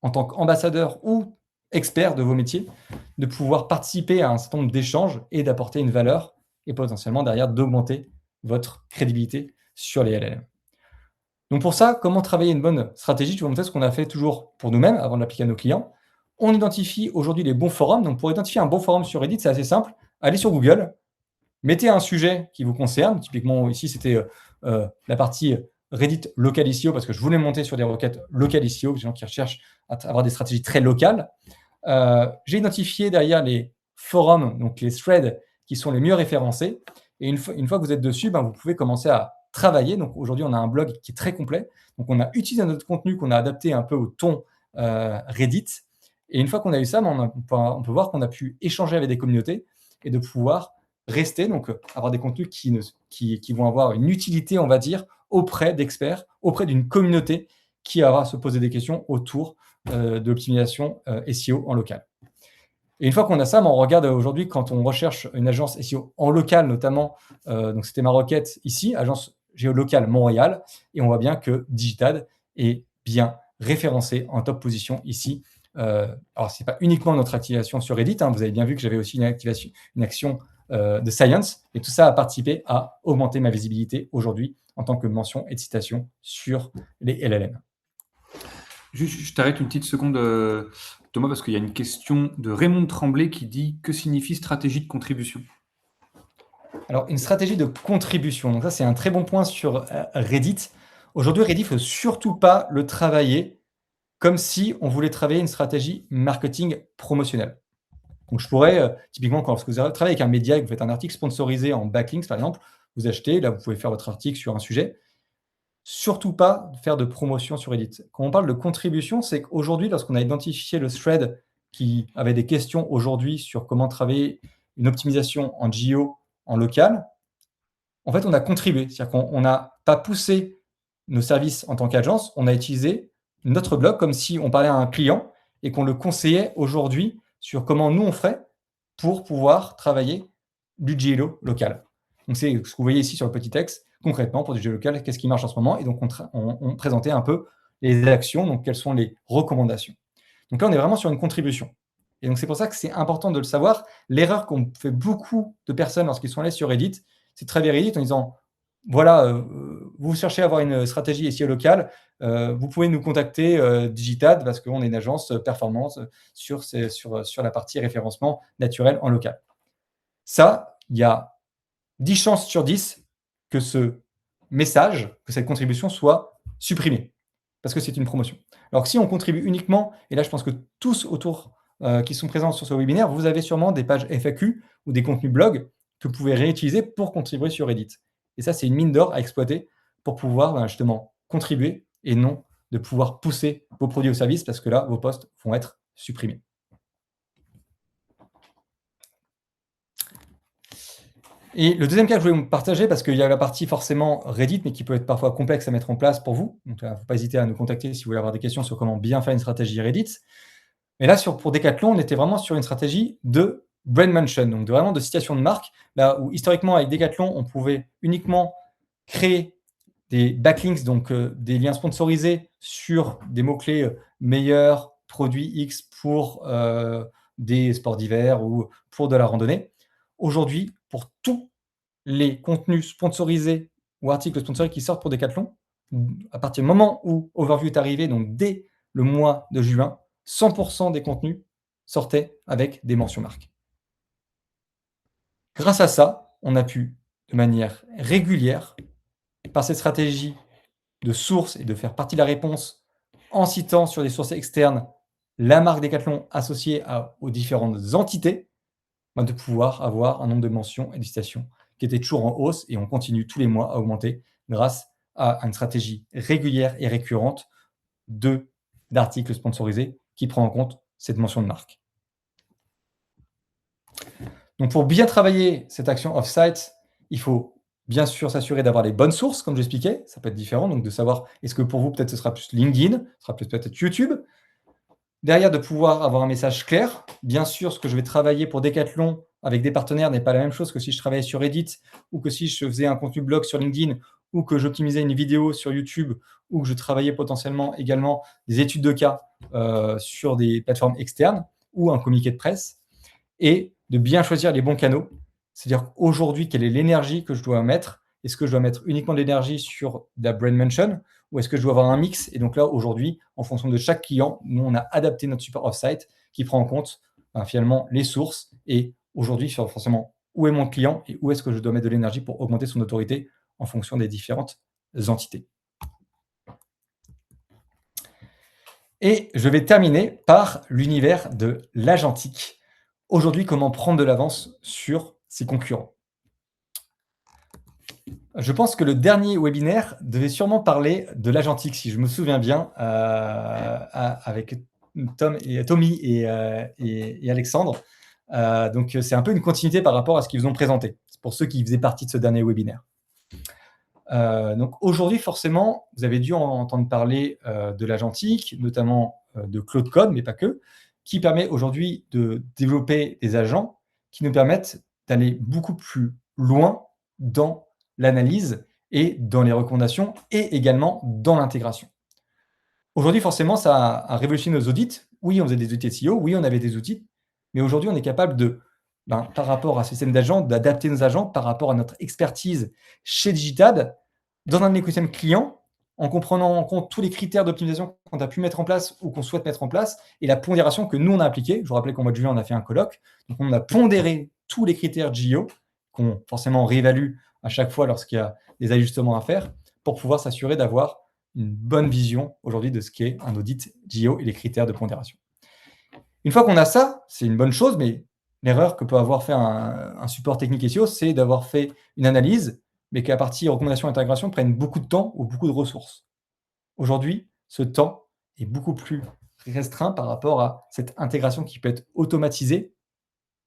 en tant qu'ambassadeur ou expert de vos métiers, de pouvoir participer à un certain nombre d'échanges et d'apporter une valeur et potentiellement derrière d'augmenter votre crédibilité sur les LLM. Donc pour ça, comment travailler une bonne stratégie? Je vais vous montrer ce qu'on a fait toujours pour nous-mêmes avant de l'appliquer à nos clients. On identifie aujourd'hui les bons forums. Donc pour identifier un bon forum sur Reddit, c'est assez simple. Allez sur Google, mettez un sujet qui vous concerne. Typiquement, ici, c'était la partie Reddit local SEO parce que je voulais monter sur des requêtes local SEO, des gens qui recherchent à avoir des stratégies très locales. J'ai identifié derrière les forums, donc les threads qui sont les mieux référencés. Et une fois que vous êtes dessus, vous pouvez commencer à travailler. Donc aujourd'hui, on a un blog qui est très complet. Donc on a utilisé notre contenu qu'on a adapté un peu au ton Reddit. Et une fois qu'on a eu ça, on peut voir qu'on a pu échanger avec des communautés et de pouvoir rester, donc avoir des contenus qui vont avoir une utilité, on va dire, auprès d'experts, auprès d'une communauté qui va se poser des questions autour de l'optimisation SEO en local. Et une fois qu'on a ça, on regarde aujourd'hui quand on recherche une agence SEO en local, notamment, donc c'était ma requête ici, agence géolocale Montréal, et on voit bien que Digitad est bien référencé en top position ici. Alors, ce n'est pas uniquement notre activation sur Reddit, vous avez bien vu que j'avais aussi une action de science, et tout ça a participé à augmenter ma visibilité aujourd'hui en tant que mention et de citation sur les LLM. Je t'arrête une petite seconde, Thomas, parce qu'il y a une question de Raymond Tremblay qui dit: que signifie stratégie de contribution? Alors, une stratégie de contribution, donc ça, c'est un très bon point sur Reddit. Aujourd'hui, Reddit, il ne faut surtout pas le travailler comme si on voulait travailler une stratégie marketing promotionnelle. Donc, je pourrais, typiquement, quand vous travaillez avec un média et que vous faites un article sponsorisé en backlinks, par exemple, vous achetez, là, vous pouvez faire votre article sur un sujet. Surtout pas faire de promotion sur Reddit. Quand on parle de contribution, c'est qu'aujourd'hui, lorsqu'on a identifié le thread qui avait des questions aujourd'hui sur comment travailler une optimisation en GEO en local, en fait, on a contribué. C'est-à-dire qu'on n'a pas poussé nos services en tant qu'agence, on a utilisé notre blog comme si on parlait à un client et qu'on le conseillait aujourd'hui sur comment nous on ferait pour pouvoir travailler du GEO local. Donc, c'est ce que vous voyez ici sur le petit texte. Concrètement, pour du géolocal, qu'est-ce qui marche en ce moment? Et donc, on présentait un peu les actions, donc quelles sont les recommandations. Donc là, on est vraiment sur une contribution. Et donc, c'est pour ça que c'est important de le savoir. L'erreur qu'ont fait beaucoup de personnes lorsqu'ils sont allés sur Reddit, c'est de travailler Reddit en disant, voilà, vous cherchez à avoir une stratégie SEO locale, vous pouvez nous contacter Digitad parce qu'on est une agence performance sur la partie référencement naturel en local. Ça, il y a 10 chances sur 10 que ce message, que cette contribution soit supprimée parce que c'est une promotion. Alors que si on contribue uniquement, et là je pense que tous autour qui sont présents sur ce webinaire, vous avez sûrement des pages FAQ ou des contenus blog que vous pouvez réutiliser pour contribuer sur Reddit. Et ça, c'est une mine d'or à exploiter pour pouvoir justement contribuer et non de pouvoir pousser vos produits ou services parce que là, vos posts vont être supprimés. Et le deuxième cas que je voulais vous partager, parce qu'il y a la partie forcément Reddit, mais qui peut être parfois complexe à mettre en place pour vous. Donc, il ne faut pas hésiter à nous contacter si vous voulez avoir des questions sur comment bien faire une stratégie Reddit. Mais là, pour Decathlon, on était vraiment sur une stratégie de brand mention, donc vraiment de citation de marque, là où historiquement, avec Decathlon, on pouvait uniquement créer des backlinks, donc des liens sponsorisés sur des mots-clés meilleurs, produits X pour des sports d'hiver ou pour de la randonnée. Aujourd'hui, pour tous les contenus sponsorisés ou articles sponsorisés qui sortent pour Decathlon, à partir du moment où Overview est arrivé, donc dès le mois de juin, 100% des contenus sortaient avec des mentions marques. Grâce à ça, on a pu, de manière régulière, par cette stratégie de source et de faire partie de la réponse en citant sur des sources externes la marque Decathlon associée aux différentes entités, de pouvoir avoir un nombre de mentions et de citations qui était toujours en hausse et on continue tous les mois à augmenter grâce à une stratégie régulière et récurrente d'articles sponsorisés qui prend en compte cette mention de marque. Donc pour bien travailler cette action off-site, il faut bien sûr s'assurer d'avoir les bonnes sources, comme j'expliquais. Ça peut être différent, donc de savoir est-ce que pour vous, peut-être ce sera plus LinkedIn, ce sera peut-être YouTube. Derrière, de pouvoir avoir un message clair. Bien sûr, ce que je vais travailler pour Decathlon avec des partenaires n'est pas la même chose que si je travaillais sur Reddit ou que si je faisais un contenu blog sur LinkedIn ou que j'optimisais une vidéo sur YouTube ou que je travaillais potentiellement également des études de cas sur des plateformes externes ou un communiqué de presse. Et de bien choisir les bons canaux. C'est-à-dire aujourd'hui, quelle est l'énergie que je dois mettre? Est-ce que je dois mettre uniquement de l'énergie sur de la brand mention ou est-ce que je dois avoir un mix? Et donc là, aujourd'hui, en fonction de chaque client, nous, on a adapté notre support off-site qui prend en compte finalement les sources et aujourd'hui, sur forcément où est mon client et où est-ce que je dois mettre de l'énergie pour augmenter son autorité en fonction des différentes entités. Et je vais terminer par l'univers de l'agentique. Aujourd'hui, comment prendre de l'avance sur ses concurrents? Je pense que le dernier webinaire devait sûrement parler de l'agentique, si je me souviens bien, avec Tommy et Alexandre. Donc, c'est un peu une continuité par rapport à ce qu'ils vous ont présenté. C'est pour ceux qui faisaient partie de ce dernier webinaire. Donc, aujourd'hui, forcément, vous avez dû entendre parler de l'agentique, notamment de Claude Code, mais pas que, qui permet aujourd'hui de développer des agents qui nous permettent d'aller beaucoup plus loin dans l'analyse et dans les recommandations et également dans l'intégration. Aujourd'hui, forcément, ça a révolutionné nos audits. Oui, on faisait des outils SEO, oui, on avait des outils, mais aujourd'hui, on est capable de, par rapport à ce système d'agents, d'adapter nos agents par rapport à notre expertise chez Digitad, dans un écosystème client, en comprenant en compte tous les critères d'optimisation qu'on a pu mettre en place ou qu'on souhaite mettre en place et la pondération que nous, on a appliquée. Je vous rappelais qu'en mois de juillet, on a fait un colloque. Donc, on a pondéré tous les critères GEO qu'on forcément réévalue à chaque fois lorsqu'il y a des ajustements à faire pour pouvoir s'assurer d'avoir une bonne vision aujourd'hui de ce qu'est un audit GEO et les critères de pondération. Une fois qu'on a ça, c'est une bonne chose, mais l'erreur que peut avoir fait un support technique SEO, c'est d'avoir fait une analyse, mais qu'à partir recommandations et intégration prennent beaucoup de temps ou beaucoup de ressources. Aujourd'hui, ce temps est beaucoup plus restreint par rapport à cette intégration qui peut être automatisée.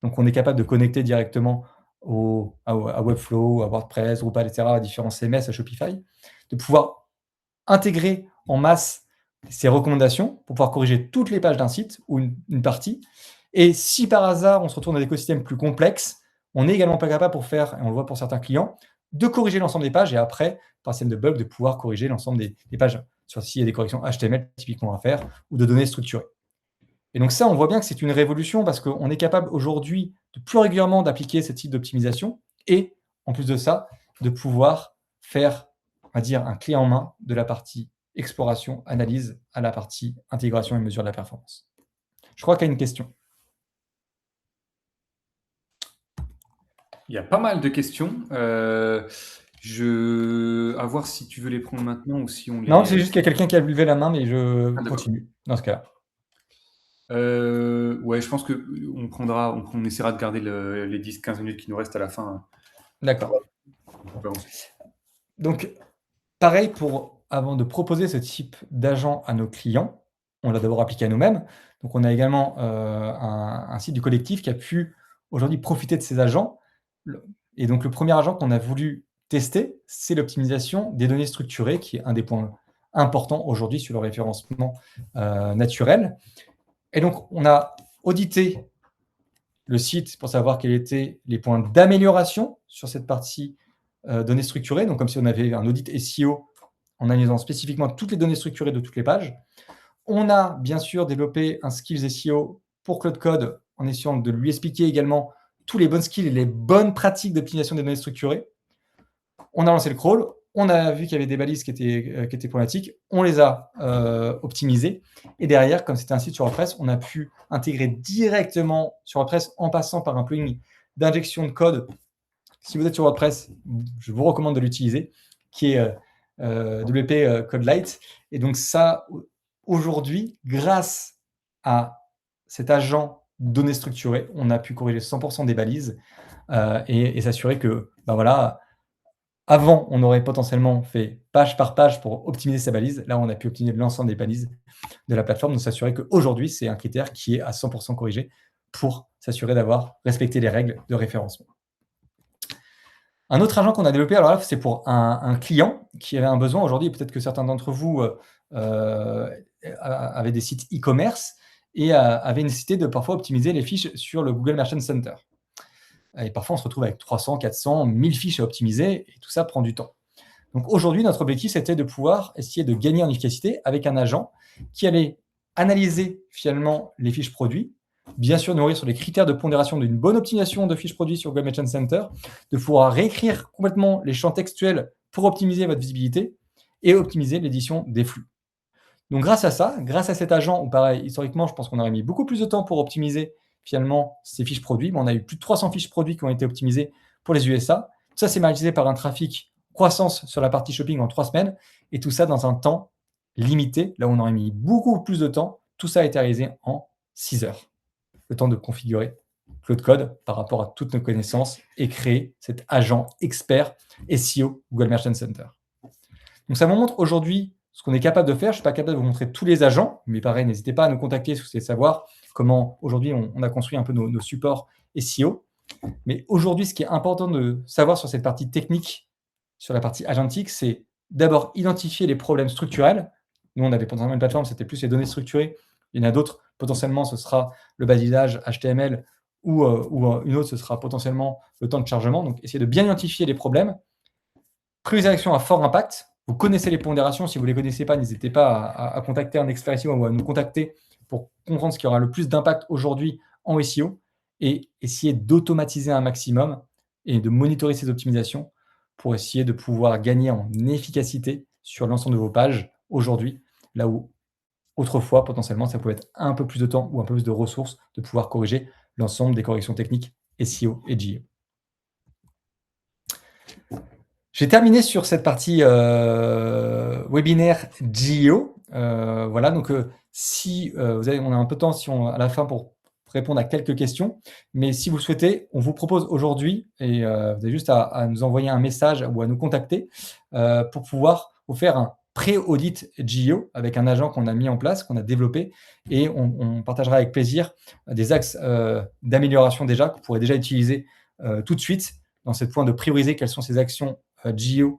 Donc, on est capable de connecter directement à Webflow, à WordPress, Drupal, etc., à différents CMS, à Shopify, de pouvoir intégrer en masse ces recommandations pour pouvoir corriger toutes les pages d'un site ou une partie. Et si par hasard, on se retrouve dans des écosystèmes plus complexes, on n'est également pas capable pour faire, et on le voit pour certains clients, de corriger l'ensemble des pages et après, par système de bug, de pouvoir corriger l'ensemble des pages, sur s'il y a des corrections HTML typiquement à faire ou de données structurées. Et donc ça, on voit bien que c'est une révolution parce qu'on est capable aujourd'hui de plus régulièrement d'appliquer ce type d'optimisation et en plus de ça, de pouvoir faire, on va dire, un clé en main de la partie exploration, analyse à la partie intégration et mesure de la performance. Je crois qu'il y a une question. Il y a pas mal de questions. À voir si tu veux les prendre maintenant ou si on Non, les. c'est juste qu'il y a quelqu'un qui a levé la main, mais je Ah, d'accord. continue dans ce cas-là. Ouais, je pense que on essaiera de garder les 10-15 minutes qui nous restent à la fin, hein. D'accord. On peut ensuite. Donc, pareil avant de proposer ce type d'agent à nos clients, on l'a d'abord appliqué à nous-mêmes. Donc, on a également un site du collectif qui a pu aujourd'hui profiter de ces agents. Et donc, le premier agent qu'on a voulu tester, c'est l'optimisation des données structurées, qui est un des points importants aujourd'hui sur le référencement naturel. Et donc, on a audité le site pour savoir quels étaient les points d'amélioration sur cette partie données structurées. Donc, comme si on avait un audit SEO en analysant spécifiquement toutes les données structurées de toutes les pages. On a bien sûr développé un skills SEO pour Claude Code en essayant de lui expliquer également tous les bonnes skills et les bonnes pratiques d'optimisation des données structurées. On a lancé le crawl, on a vu qu'il y avait des balises qui étaient problématiques, on les a optimisées. Et derrière, comme c'était un site sur WordPress, on a pu intégrer directement sur WordPress en passant par un plugin d'injection de code. Si vous êtes sur WordPress, je vous recommande de l'utiliser, qui est WP Code Lite. Et donc ça, aujourd'hui, grâce à cet agent données structurées, on a pu corriger 100% des balises et s'assurer que, voilà, avant, on aurait potentiellement fait page par page pour optimiser sa balise. Là, on a pu optimiser l'ensemble des balises de la plateforme, donc s'assurer qu'aujourd'hui, c'est un critère qui est à 100% corrigé pour s'assurer d'avoir respecté les règles de référencement. Un autre agent qu'on a développé, alors là, c'est pour un client qui avait un besoin aujourd'hui. Peut-être que certains d'entre vous avaient des sites e-commerce et avaient nécessité de parfois optimiser les fiches sur le Google Merchant Center. Et parfois, on se retrouve avec 300, 400, 1000 fiches à optimiser et tout ça prend du temps. Donc aujourd'hui, notre objectif, c'était de pouvoir essayer de gagner en efficacité avec un agent qui allait analyser finalement les fiches produits, bien sûr nourrir sur les critères de pondération d'une bonne optimisation de fiches produits sur Google Merchant Center, de pouvoir réécrire complètement les champs textuels pour optimiser votre visibilité et optimiser l'édition des flux. Donc grâce à ça, grâce à cet agent, où pareil, historiquement, je pense qu'on aurait mis beaucoup plus de temps pour optimiser finalement ces fiches produits, mais on a eu plus de 300 fiches produits qui ont été optimisées pour les USA. Tout ça, c'est maîtrisé par un trafic croissance sur la partie shopping en 3 semaines, et tout ça dans un temps limité, là où on aurait mis beaucoup plus de temps. Tout ça a été réalisé en 6 heures. Le temps de configurer Claude Code par rapport à toutes nos connaissances et créer cet agent expert SEO Google Merchant Center. Donc ça vous montre aujourd'hui ce qu'on est capable de faire. Je ne suis pas capable de vous montrer tous les agents, mais pareil, n'hésitez pas à nous contacter si vous voulez savoir comment aujourd'hui on a construit un peu nos supports SEO. Mais aujourd'hui, ce qui est important de savoir sur cette partie technique, sur la partie agentique, c'est d'abord identifier les problèmes structurels. Nous, on avait potentiellement une plateforme, c'était plus les données structurées. Il y en a d'autres, potentiellement, ce sera le balisage HTML ou une autre, ce sera potentiellement le temps de chargement. Donc, essayez de bien identifier les problèmes. Prise d'action à fort impact. Vous connaissez les pondérations. Si vous ne les connaissez pas, n'hésitez pas à contacter un expert SEO ou à nous contacter pour comprendre ce qui aura le plus d'impact aujourd'hui en SEO et essayer d'automatiser un maximum et de monitorer ces optimisations pour essayer de pouvoir gagner en efficacité sur l'ensemble de vos pages aujourd'hui, là où autrefois, potentiellement, ça pouvait être un peu plus de temps ou un peu plus de ressources de pouvoir corriger l'ensemble des corrections techniques SEO et GEO. J'ai terminé sur cette partie webinaire GEO. Voilà, donc si on a un peu de temps à la fin pour répondre à quelques questions, mais si vous le souhaitez, on vous propose aujourd'hui, et vous avez juste à nous envoyer un message ou à nous contacter pour pouvoir vous faire un pré-audit GEO avec un agent qu'on a mis en place, qu'on a développé, et on partagera avec plaisir des axes d'amélioration déjà que vous pourrez déjà utiliser tout de suite dans ce point de prioriser quelles sont ces actions GEO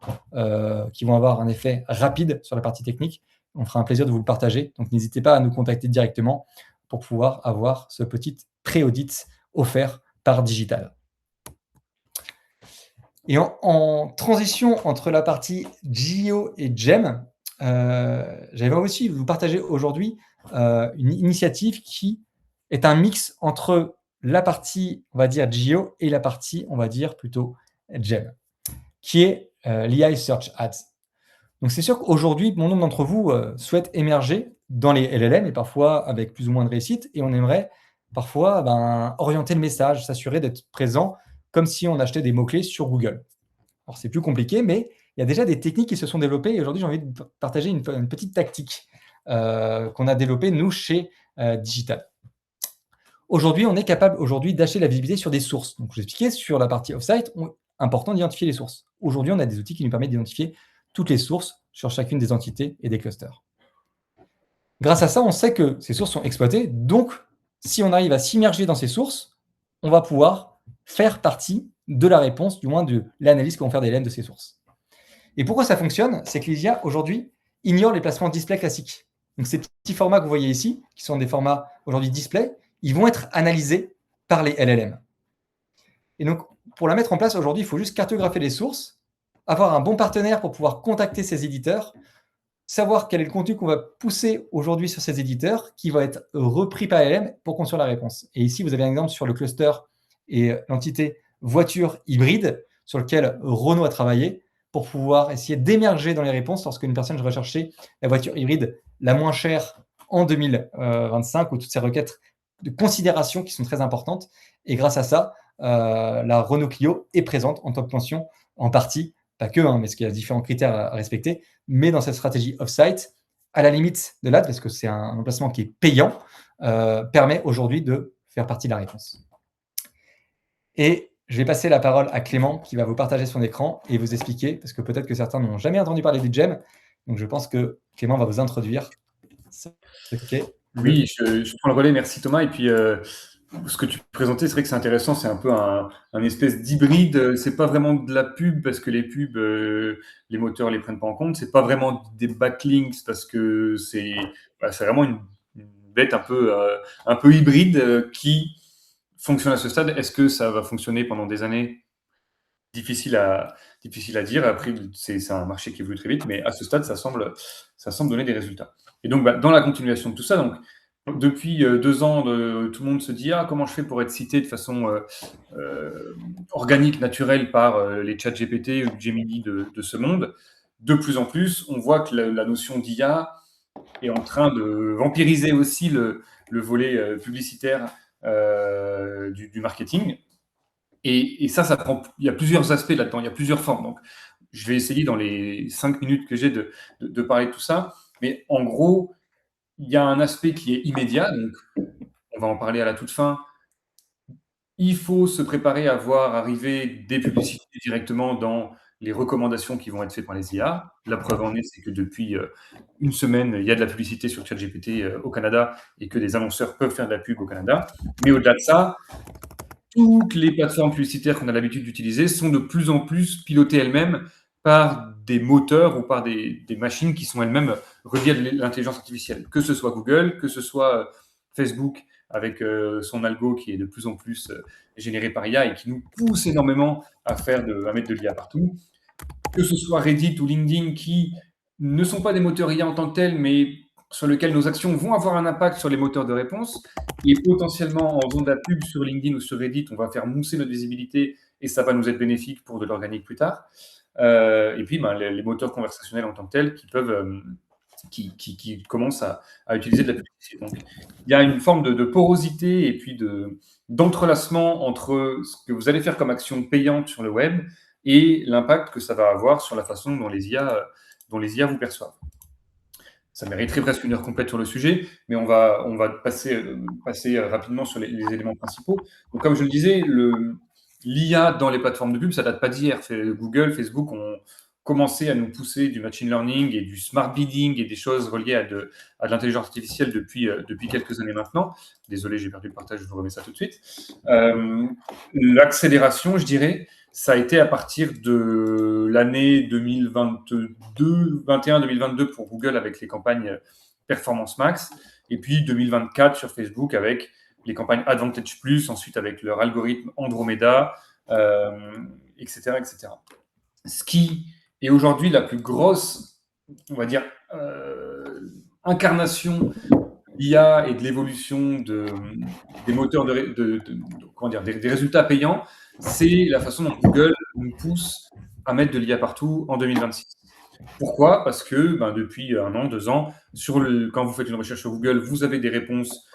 qui vont avoir un effet rapide sur la partie technique. On fera un plaisir de vous le partager. Donc, n'hésitez pas à nous contacter directement pour pouvoir avoir ce petit pré-audit offert par Digital. Et en transition entre la partie GEO et GEM, j'avais aussi vous partager aujourd'hui une initiative qui est un mix entre la partie, on va dire, Geo et la partie, on va dire, plutôt Gem, qui est l'EI Search Ads. Donc, c'est sûr qu'aujourd'hui, bon nombre d'entre vous souhaitent émerger dans les LLM et parfois avec plus ou moins de réussite. Et on aimerait parfois orienter le message, s'assurer d'être présent comme si on achetait des mots-clés sur Google. Alors, c'est plus compliqué, mais il y a déjà des techniques qui se sont développées. Et aujourd'hui, j'ai envie de partager une petite tactique qu'on a développée, nous, chez Digital. Aujourd'hui, on est capable d'acheter la visibilité sur des sources. Donc, je vous expliquais, sur la partie off-site, important d'identifier les sources. Aujourd'hui, on a des outils qui nous permettent d'identifier toutes les sources sur chacune des entités et des clusters. Grâce à ça, on sait que ces sources sont exploitées. Donc, si on arrive à s'immerger dans ces sources, on va pouvoir faire partie de la réponse, du moins de l'analyse que vont faire des LLM de ces sources. Et pourquoi ça fonctionne? C'est que les IA, aujourd'hui, ignorent les placements display classiques. Donc, ces petits formats que vous voyez ici, qui sont des formats aujourd'hui display, ils vont être analysés par les LLM. Et donc, pour la mettre en place aujourd'hui, il faut juste cartographier les sources, avoir un bon partenaire pour pouvoir contacter ces éditeurs, savoir quel est le contenu qu'on va pousser aujourd'hui sur ces éditeurs, qui va être repris par LLM pour construire la réponse. Et ici, vous avez un exemple sur le cluster et l'entité voiture hybride, sur lequel Renault a travaillé, pour pouvoir essayer d'émerger dans les réponses lorsque une personne va chercher la voiture hybride la moins chère en 2025, ou toutes ces requêtes de considération qui sont très importantes. Et grâce à ça, la Renault Clio est présente en top pension, en partie, pas que, mais parce qu'il y a différents critères à respecter, mais dans cette stratégie off-site, à la limite de l'ad, parce que c'est un emplacement qui est payant, permet aujourd'hui de faire partie de la réponse. Et je vais passer la parole à Clément, qui va vous partager son écran et vous expliquer, parce que peut-être que certains n'ont jamais entendu parler du GEM. Donc, je pense que Clément va vous introduire ce qu'est Oui, je prends le relais, merci Thomas. Et puis, ce que tu présentais, c'est vrai que c'est intéressant, c'est un peu un espèce d'hybride. C'est pas vraiment de la pub, parce que les pubs, les moteurs les prennent pas en compte. C'est pas vraiment des backlinks, parce que c'est vraiment une bête un peu hybride qui fonctionne à ce stade. Est-ce que ça va fonctionner pendant des années? Difficile à dire. Après, c'est un marché qui évolue très vite, mais à ce stade, ça semble donner des résultats. Et donc, dans la continuation de tout ça, donc, depuis 2 ans, tout le monde se dit comment je fais pour être cité de façon organique, naturelle par les chats GPT ou Gemini de ce monde. De plus en plus, on voit que la notion d'IA est en train de vampiriser aussi le volet publicitaire du marketing. Et ça prend. Il y a plusieurs aspects là-dedans, il y a plusieurs formes. Donc, je vais essayer dans les 5 minutes que j'ai de parler de tout ça. Mais en gros, il y a un aspect qui est immédiat. Donc, on va en parler à la toute fin. Il faut se préparer à voir arriver des publicités directement dans les recommandations qui vont être faites par les IA. La preuve en est, c'est que depuis une semaine, il y a de la publicité sur ChatGPT au Canada et que des annonceurs peuvent faire de la pub au Canada. Mais au-delà de ça, toutes les plateformes publicitaires qu'on a l'habitude d'utiliser sont de plus en plus pilotées elles-mêmes par des moteurs ou par des machines qui sont elles-mêmes reliées à l'intelligence artificielle. Que ce soit Google, que ce soit Facebook avec son algo qui est de plus en plus généré par IA et qui nous pousse énormément à mettre de l'IA partout. Que ce soit Reddit ou LinkedIn qui ne sont pas des moteurs IA en tant que tels, mais sur lesquels nos actions vont avoir un impact sur les moteurs de réponse. Et potentiellement, en faisant de la pub sur LinkedIn ou sur Reddit, on va faire mousser notre visibilité et ça va nous être bénéfique pour de l'organique plus tard. Et puis, les moteurs conversationnels en tant que tels qui commencent à utiliser de la publicité. Donc, il y a une forme de porosité et puis d'entrelacement entre ce que vous allez faire comme action payante sur le web et l'impact que ça va avoir sur la façon dont les IA vous perçoivent. Ça mériterait presque une heure complète sur le sujet, mais on va passer rapidement sur les éléments principaux. Donc, comme je le disais, l'IA dans les plateformes de pub, ça date pas d'hier. Google, Facebook ont commencé à nous pousser du machine learning et du smart bidding et des choses reliées à de l'intelligence artificielle depuis quelques années maintenant. Désolé, j'ai perdu le partage, je vous remets ça tout de suite. L'accélération, je dirais, ça a été à partir de l'année 2021-2022 pour Google avec les campagnes Performance Max, et puis 2024 sur Facebook avec les campagnes Advantage Plus, ensuite avec leur algorithme Andromeda, etc., etc. Ce qui est aujourd'hui la plus grosse, on va dire, incarnation l'IA et de l'évolution des moteurs comment dire, des résultats payants, c'est la façon dont Google nous pousse à mettre de l'IA partout en 2026. Pourquoi? Parce que depuis 1 an, 2 ans, quand vous faites une recherche sur Google, vous avez des réponses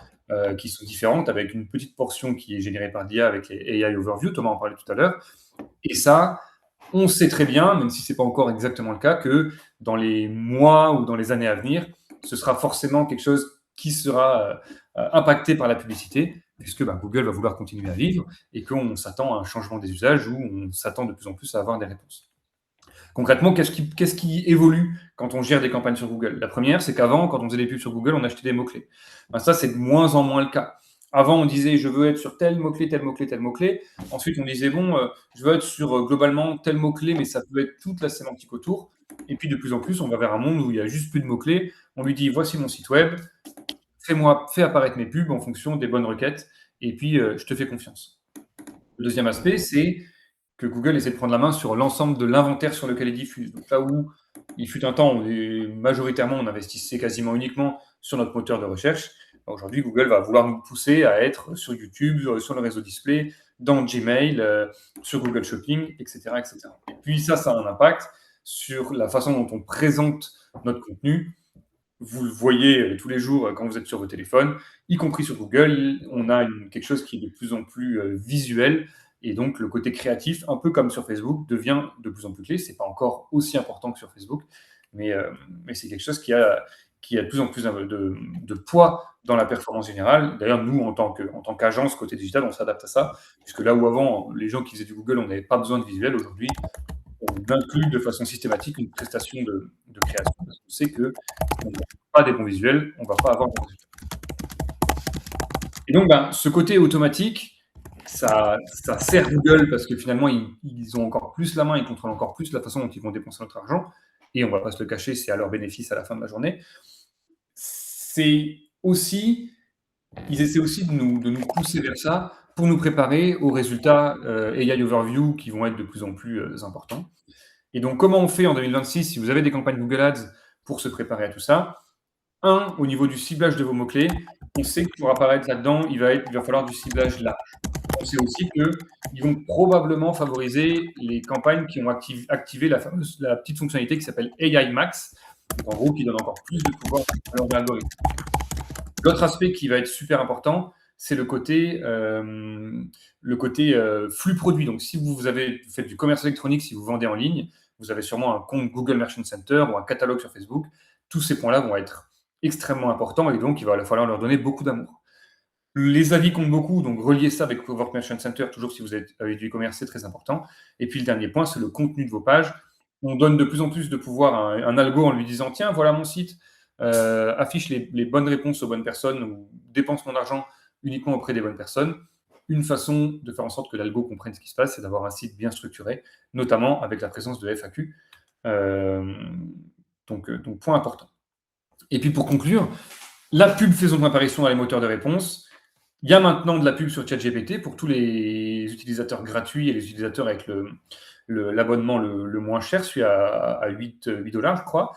qui sont différentes, avec une petite portion qui est générée par l'IA avec les AI Overview, Thomas en parlait tout à l'heure. Et ça, on sait très bien, même si ce n'est pas encore exactement le cas, que dans les mois ou dans les années à venir, ce sera forcément quelque chose qui sera impacté par la publicité, puisque Google va vouloir continuer à vivre et qu'on s'attend à un changement des usages où on s'attend de plus en plus à avoir des réponses. Concrètement, qu'est-ce qui évolue quand on gère des campagnes sur Google? La première, c'est qu'avant, quand on faisait des pubs sur Google, on achetait des mots-clés. Ça, c'est de moins en moins le cas. Avant, on disait je veux être sur tel mot-clé, tel mot-clé, tel mot-clé. Ensuite, on disait je veux être sur globalement tel mot-clé, mais ça peut être toute la sémantique autour. Et puis, de plus en plus, on va vers un monde où il y a juste plus de mots-clés. On lui dit voici mon site web, fais apparaître mes pubs en fonction des bonnes requêtes, et puis je te fais confiance. Le deuxième aspect, c'est que Google essaie de prendre la main sur l'ensemble de l'inventaire sur lequel il diffuse. Donc là où il fut un temps où majoritairement on investissait quasiment uniquement sur notre moteur de recherche, aujourd'hui Google va vouloir nous pousser à être sur YouTube, sur le réseau display, dans Gmail, sur Google Shopping, etc., etc. Et puis ça a un impact sur la façon dont on présente notre contenu. Vous le voyez tous les jours quand vous êtes sur vos téléphones, y compris sur Google, on a quelque chose qui est de plus en plus visuel, et donc le côté créatif, un peu comme sur Facebook, devient de plus en plus clé. C'est pas encore aussi important que sur Facebook, mais c'est quelque chose qui a de plus en plus de poids dans la performance générale. D'ailleurs, nous, en tant qu'agence côté digital, on s'adapte à ça, puisque là où avant, les gens qui faisaient du Google, on n'avait pas besoin de visuel, aujourd'hui, on inclut de façon systématique une prestation de création, parce qu'on sait que si on n'a pas des bons visuels, on ne va pas avoir de bons résultats. Et donc, ce côté automatique, ça sert Google parce que finalement, ils ont encore plus la main, ils contrôlent encore plus la façon dont ils vont dépenser notre argent. Et on ne va pas se le cacher, c'est à leur bénéfice à la fin de la journée. Ils essaient aussi de nous pousser vers ça pour nous préparer aux résultats AI Overview qui vont être de plus en plus importants. Et donc, comment on fait en 2026 si vous avez des campagnes Google Ads pour se préparer à tout ça? Au niveau du ciblage de vos mots-clés, on sait que pour apparaître là-dedans, il va falloir du ciblage large. On sait aussi qu'ils vont probablement favoriser les campagnes qui ont activé la petite fonctionnalité qui s'appelle AI Max, donc en gros qui donne encore plus de pouvoir à leur algorithme. L'autre aspect qui va être super important, c'est le côté flux produit. Donc, si vous faites du commerce électronique, si vous vendez en ligne, vous avez sûrement un compte Google Merchant Center ou un catalogue sur Facebook. Tous ces points-là vont être extrêmement importants et donc il va falloir leur donner beaucoup d'amour. Les avis comptent beaucoup, donc reliez ça avec votre Merchant Center, toujours si vous êtes avec du e-commerce, c'est très important. Et puis le dernier point, c'est le contenu de vos pages. On donne de plus en plus de pouvoir à un algo en lui disant tiens, voilà mon site, affiche les bonnes réponses aux bonnes personnes ou dépense mon argent uniquement auprès des bonnes personnes. Une façon de faire en sorte que l'algo comprenne ce qui se passe, c'est d'avoir un site bien structuré, notamment avec la présence de FAQ. Donc, point important. Et puis pour conclure, la pub fait son apparition dans les moteurs de réponse. Il y a maintenant de la pub sur ChatGPT pour tous les utilisateurs gratuits et les utilisateurs avec l'abonnement le moins cher, celui à 8 $, je crois.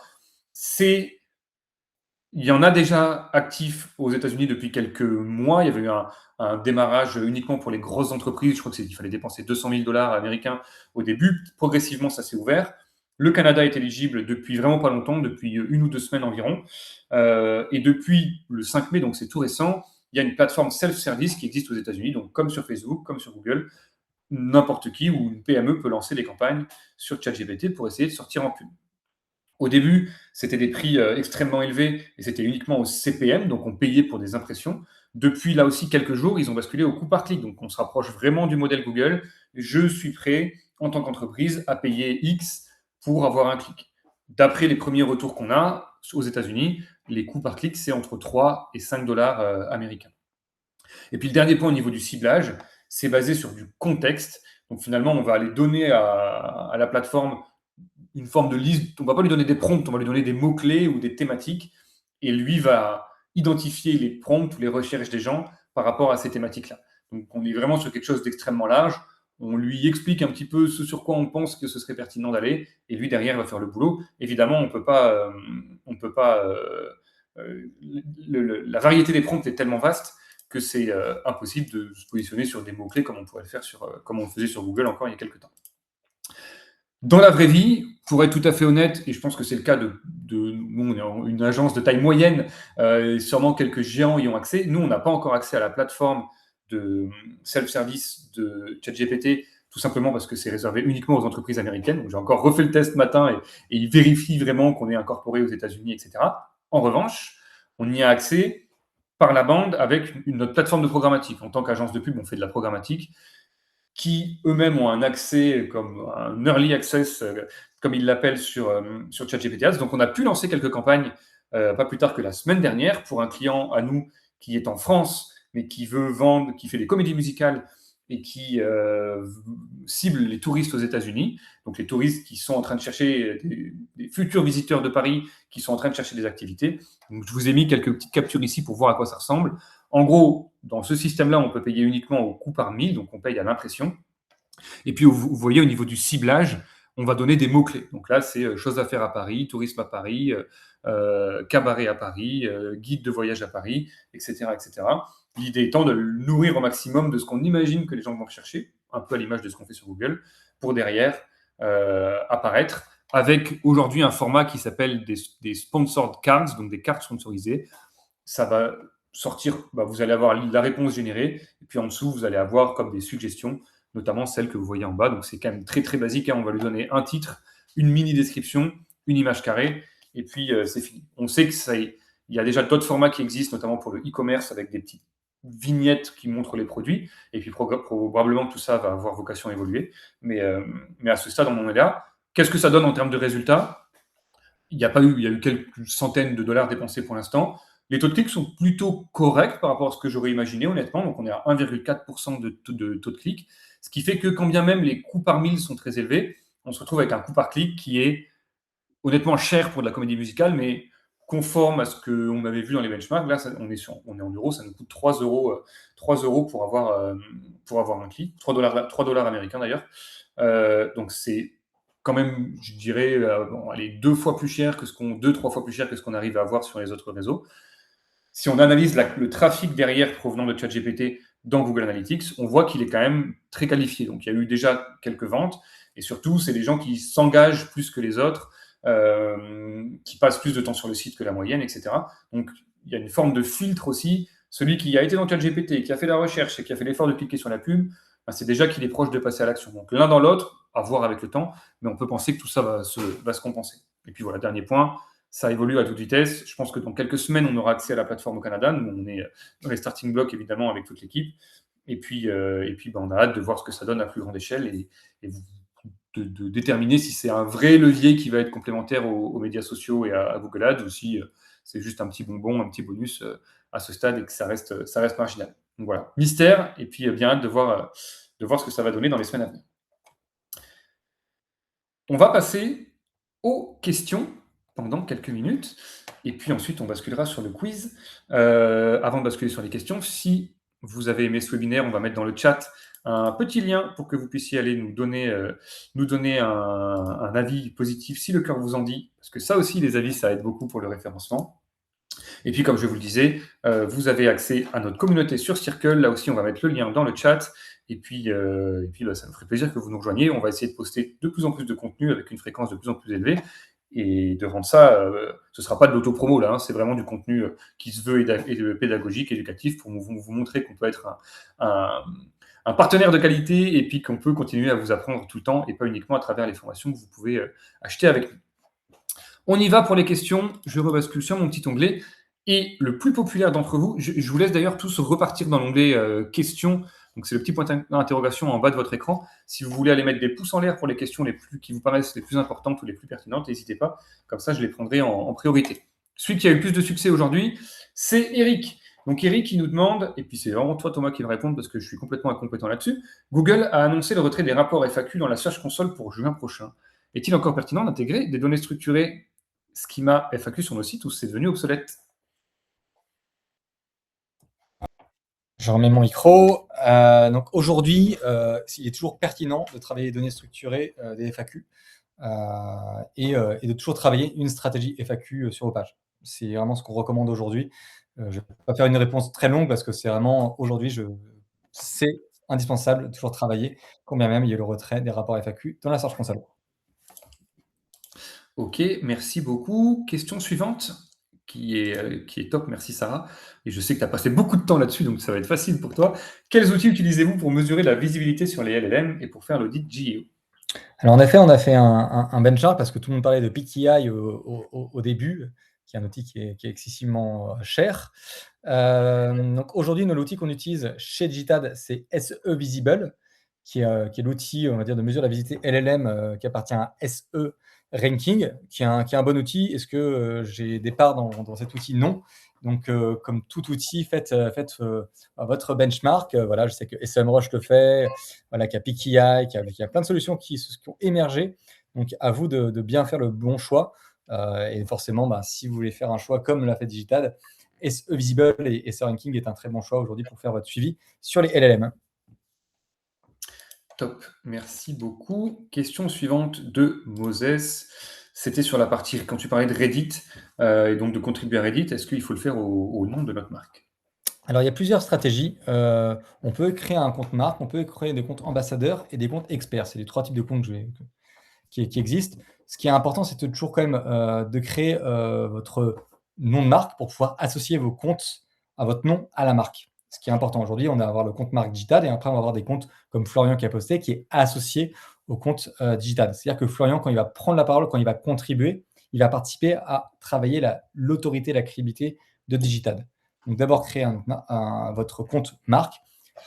Il y en a déjà actifs aux États-Unis depuis quelques mois. Il y avait eu un démarrage uniquement pour les grosses entreprises. Je crois qu'il fallait dépenser 200 000 $ américains au début. Progressivement, ça s'est ouvert. Le Canada est éligible depuis vraiment pas longtemps, depuis 1 ou 2 semaines environ. Et depuis le 5 mai, donc c'est tout récent, il y a une plateforme self-service qui existe aux États-Unis, donc comme sur Facebook, comme sur Google. N'importe qui ou une PME peut lancer des campagnes sur ChatGPT pour essayer de sortir en pub. Au début, c'était des prix extrêmement élevés et c'était uniquement au CPM, donc on payait pour des impressions. Depuis là aussi quelques jours, ils ont basculé au coût par clic, donc on se rapproche vraiment du modèle Google. Je suis prêt, en tant qu'entreprise, à payer X pour avoir un clic. D'après les premiers retours qu'on a aux États-Unis, les coûts par clic, c'est entre 3 et 5 $ américains. Et puis le dernier point au niveau du ciblage, c'est basé sur du contexte. Donc finalement, on va aller donner à la plateforme une forme de liste. On ne va pas lui donner des prompts, on va lui donner des mots-clés ou des thématiques. Et lui va identifier les prompts ou les recherches des gens par rapport à ces thématiques-là. Donc on est vraiment sur quelque chose d'extrêmement large. On lui explique un petit peu ce sur quoi on pense que ce serait pertinent d'aller. Et lui, derrière, va faire le boulot. Évidemment, on ne peut pas la variété des prompts est tellement vaste que c'est impossible de se positionner sur des mots-clés comme on pourrait le faire comme on le faisait sur Google encore il y a quelques temps. Dans la vraie vie, pour être tout à fait honnête, et je pense que c'est le cas nous, on est une agence de taille moyenne, sûrement quelques géants y ont accès. Nous, on n'a pas encore accès à la plateforme de self-service de ChatGPT, tout simplement parce que c'est réservé uniquement aux entreprises américaines. Donc, j'ai encore refait le test ce matin et il vérifie vraiment qu'on est incorporé aux États-Unis, etc. En revanche, on y a accès par la bande avec notre plateforme de programmatique. En tant qu'agence de pub, on fait de la programmatique qui eux-mêmes ont un accès, comme un early access, comme ils l'appellent sur ChatGPT Ads. Donc, on a pu lancer quelques campagnes pas plus tard que la semaine dernière pour un client à nous qui est en France, mais qui veut vendre, qui fait des comédies musicales et qui cible les touristes aux États-Unis. Donc, les touristes qui sont en train de chercher des futurs visiteurs de Paris qui sont en train de chercher des activités. Donc, je vous ai mis quelques petites captures ici pour voir à quoi ça ressemble. En gros, dans ce système-là, on peut payer uniquement au coût par 1000, donc on paye à l'impression. Et puis, vous voyez, au niveau du ciblage, on va donner des mots-clés. Donc là, c'est choses à faire à Paris, tourisme à Paris, cabaret à Paris, guide de voyage à Paris, etc., etc. L'idée étant de le nourrir au maximum de ce qu'on imagine que les gens vont rechercher, un peu à l'image de ce qu'on fait sur Google, pour derrière apparaître avec aujourd'hui un format qui s'appelle des sponsored cards, donc des cartes sponsorisées. Ça va sortir, vous allez avoir la réponse générée, et puis en dessous, vous allez avoir comme des suggestions, notamment celles que vous voyez en bas. Donc c'est quand même très très basique, hein. On va lui donner un titre, une mini description, une image carrée, et puis c'est fini. On sait il y a déjà d'autres formats qui existent, notamment pour le e-commerce, avec des petites vignettes qui montrent les produits, et puis probablement tout ça va avoir vocation à évoluer. Mais à ce stade, on en est là. Qu'est-ce que ça donne en termes de résultats ? Il y a eu quelques centaines de dollars dépensés pour l'instant. Les taux de clic sont plutôt corrects par rapport à ce que j'aurais imaginé, honnêtement. Donc, on est à 1,4% de taux de clic, ce qui fait que quand bien même les coûts par 1000 sont très élevés, on se retrouve avec un coût par clic qui est honnêtement cher pour de la comédie musicale, mais conforme à ce qu'on avait vu dans les benchmarks. Là, on est en euros, ça nous coûte 3 euros pour avoir un clic, 3 dollars américains d'ailleurs. Donc, c'est quand même, je dirais, allez, 2-3 fois plus cher que ce qu'on arrive à avoir sur les autres réseaux. Si on analyse le trafic derrière provenant de ChatGPT dans Google Analytics, on voit qu'il est quand même très qualifié. Donc, il y a eu déjà quelques ventes. Et surtout, c'est des gens qui s'engagent plus que les autres, qui passent plus de temps sur le site que la moyenne, etc. Donc, il y a une forme de filtre aussi. Celui qui a été dans ChatGPT, qui a fait la recherche et qui a fait l'effort de cliquer sur la pub, c'est déjà qu'il est proche de passer à l'action. Donc, l'un dans l'autre, à voir avec le temps, mais on peut penser que tout ça va se compenser. Et puis voilà, dernier point, ça évolue à toute vitesse. Je pense que dans quelques semaines, on aura accès à la plateforme au Canada. Nous, on est dans les starting blocks, évidemment, avec toute l'équipe. Et puis, on a hâte de voir ce que ça donne à plus grande échelle et de déterminer si c'est un vrai levier qui va être complémentaire aux médias sociaux et à Google Ads, ou si c'est juste un petit bonbon, un petit bonus à ce stade et que ça reste marginal. Donc voilà, mystère, et puis bien hâte de voir ce que ça va donner dans les semaines à venir. On va passer aux questions pendant quelques minutes, et puis ensuite on basculera sur le quiz. Avant de basculer sur les questions, si vous avez aimé ce webinaire, on va mettre dans le chat un petit lien pour que vous puissiez aller nous donner un avis positif si le cœur vous en dit, parce que ça aussi, les avis, ça aide beaucoup pour le référencement. Et puis, comme je vous le disais, vous avez accès à notre communauté sur Circle. Là aussi, on va mettre le lien dans le chat. Et puis ça nous ferait plaisir que vous nous rejoigniez. On va essayer de poster de plus en plus de contenu avec une fréquence de plus en plus élevée. Et de rendre ça, ce ne sera pas de l'autopromo là, hein, c'est vraiment du contenu qui se veut pédagogique, éducatif, pour vous montrer qu'on peut être un partenaire de qualité et puis qu'on peut continuer à vous apprendre tout le temps et pas uniquement à travers les formations que vous pouvez acheter avec nous. On y va pour les questions. Je rebascule sur mon petit onglet. Et le plus populaire d'entre vous, je vous laisse d'ailleurs tous repartir dans l'onglet questions. Donc, c'est le petit point d'interrogation en bas de votre écran. Si vous voulez aller mettre des pouces en l'air pour les questions qui vous paraissent les plus importantes ou les plus pertinentes, n'hésitez pas. Comme ça, je les prendrai en priorité. Celui qui a eu le plus de succès aujourd'hui, c'est Eric. Donc, Eric, il nous demande, et puis c'est vraiment toi, Thomas, qui va répondre parce que je suis complètement incompétent là-dessus. Google a annoncé le retrait des rapports FAQ dans la Search Console pour juin prochain. Est-il encore pertinent d'intégrer des données structurées schema FAQ sur nos sites ou c'est devenu obsolète ? Je remets mon micro. Donc aujourd'hui, il est toujours pertinent de travailler les données structurées des FAQ et de toujours travailler une stratégie FAQ sur vos pages. C'est vraiment ce qu'on recommande aujourd'hui. Je ne vais pas faire une réponse très longue parce que c'est vraiment aujourd'hui, c'est indispensable de toujours travailler, quand bien même il y a le retrait des rapports FAQ dans la Search Console. OK, merci beaucoup. Question suivante qui est top, merci Sarah, et je sais que tu as passé beaucoup de temps là-dessus, donc ça va être facile pour toi. Quels outils utilisez-vous pour mesurer la visibilité sur les LLM et pour faire l'audit GEO? Alors en effet, on a fait un benchmark parce que tout le monde parlait de PKI au début, qui est un outil qui est excessivement cher. Donc aujourd'hui, nous, l'outil qu'on utilise chez Digitad, c'est SE Visible, qui est l'outil, on va dire, de mesure de la visibilité LLM, qui appartient à SE Ranking, qui est un bon outil. Est-ce que, j'ai des parts dans cet outil? Non. Donc, comme tout outil, faites votre benchmark. Voilà, je sais que SEMrush le fait, voilà, qu'il y a PKI, qu'il y a plein de solutions qui ont émergé. Donc à vous de bien faire le bon choix, et forcément, bah, si vous voulez faire un choix comme l'a fait Digitad, SE Visible et SE Ranking est un très bon choix aujourd'hui pour faire votre suivi sur les LLM. Top, merci beaucoup. Question suivante de Moses. C'était sur la partie, quand tu parlais de Reddit, et donc de contribuer à Reddit, est-ce qu'il faut le faire au nom de notre marque? Alors il y a plusieurs stratégies. On peut créer un compte marque, on peut créer des comptes ambassadeurs et des comptes experts. C'est les 3 types de comptes qui existent. Ce qui est important, c'est de toujours quand même, de créer, votre nom de marque pour pouvoir associer vos comptes à votre nom, à la marque. Ce qui est important aujourd'hui, on va avoir le compte marque Digitad et après on va avoir des comptes comme Florian qui a posté, qui est associé au compte, Digitad. C'est-à-dire que Florian, quand il va prendre la parole, quand il va contribuer, il va participer à travailler l'autorité, la crédibilité de Digitad. Donc d'abord créer votre compte marque,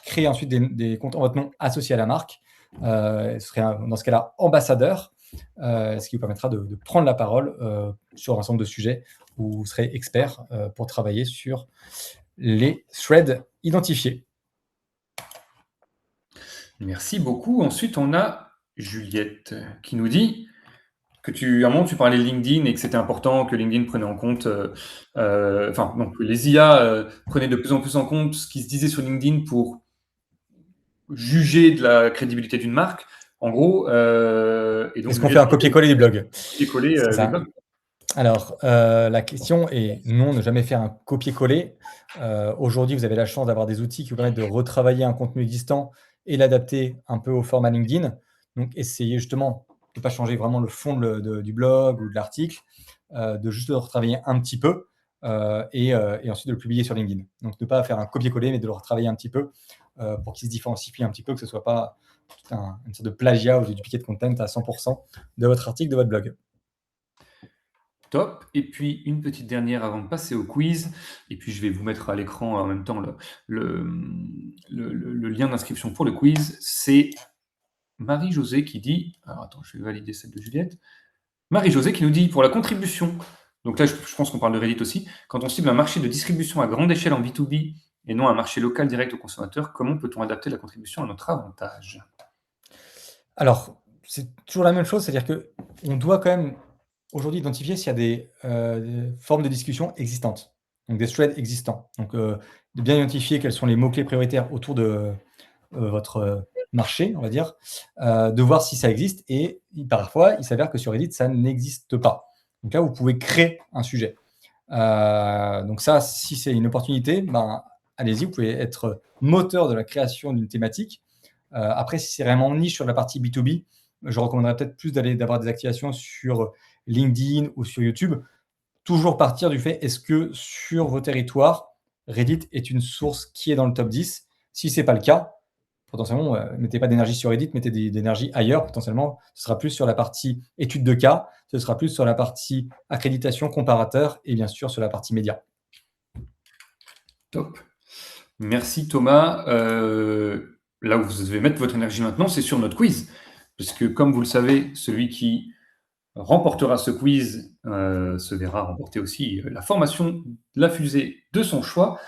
créer ensuite des comptes en votre nom associés à la marque. Ce serait dans ce cas-là ambassadeur, ce qui vous permettra de prendre la parole sur un certain nombre de sujets où vous serez expert pour travailler sur les threads identifiés. Merci beaucoup. Ensuite, on a Juliette qui nous dit à un moment, tu parlais de LinkedIn et que c'était important que LinkedIn prenait en compte, enfin, non, que les IA prenaient de plus en plus en compte ce qui se disait sur LinkedIn pour juger de la crédibilité d'une marque. En gros, et donc Est-ce qu'on fait un copier-coller du blog? copier-coller C'est des ça. blogs. Alors, la question est non, ne jamais faire un copier-coller. Aujourd'hui, vous avez la chance d'avoir des outils qui vous permettent de retravailler un contenu existant et l'adapter un peu au format LinkedIn. Donc, essayez justement de ne pas changer vraiment le fond du blog ou de l'article, de juste le retravailler un petit peu et ensuite de le publier sur LinkedIn. Donc, ne pas faire un copier-coller, mais de le retravailler un petit peu pour qu'il se différencie un petit peu, que ce ne soit pas une sorte de plagiat ou du duplicate content à 100% de votre article, de votre blog. Top. Et puis une petite dernière avant de passer au quiz. Et puis je vais vous mettre à l'écran en même temps le lien d'inscription pour le quiz. C'est Marie-Josée qui dit. Alors attends, je vais valider celle de Juliette. Marie-Josée qui nous dit pour la contribution. Donc là, je pense qu'on parle de Reddit aussi. Quand on cible un marché de distribution à grande échelle en B2B et non un marché local direct au consommateur, comment peut-on adapter la contribution à notre avantage? Alors, c'est toujours la même chose, c'est-à-dire qu'on doit quand même aujourd'hui identifier s'il y a des formes de discussion existantes, donc des threads existants. Donc, de bien identifier quels sont les mots-clés prioritaires autour de votre marché, on va dire, de voir si ça existe et parfois, il s'avère que sur Reddit, ça n'existe pas. Donc là, vous pouvez créer un sujet. Donc ça, si c'est une opportunité, ben, allez-y, vous pouvez être moteur de la création d'une thématique. Après, si c'est vraiment niche sur la partie B2B, je recommanderais peut-être plus d'avoir des activations sur LinkedIn ou sur YouTube. Toujours partir du fait, est-ce que sur vos territoires, Reddit est une source qui est dans le top 10? Si ce n'est pas le cas, potentiellement, mettez pas d'énergie sur Reddit, mettez d'énergie ailleurs. Potentiellement, ce sera plus sur la partie étude de cas, ce sera plus sur la partie accréditation, comparateur et bien sûr sur la partie média. Top. Merci Thomas. Là où vous devez mettre votre énergie maintenant, c'est sur notre quiz. Parce que comme vous le savez, celui qui remportera ce quiz se verra remporter aussi la formation La Fusée de son choix.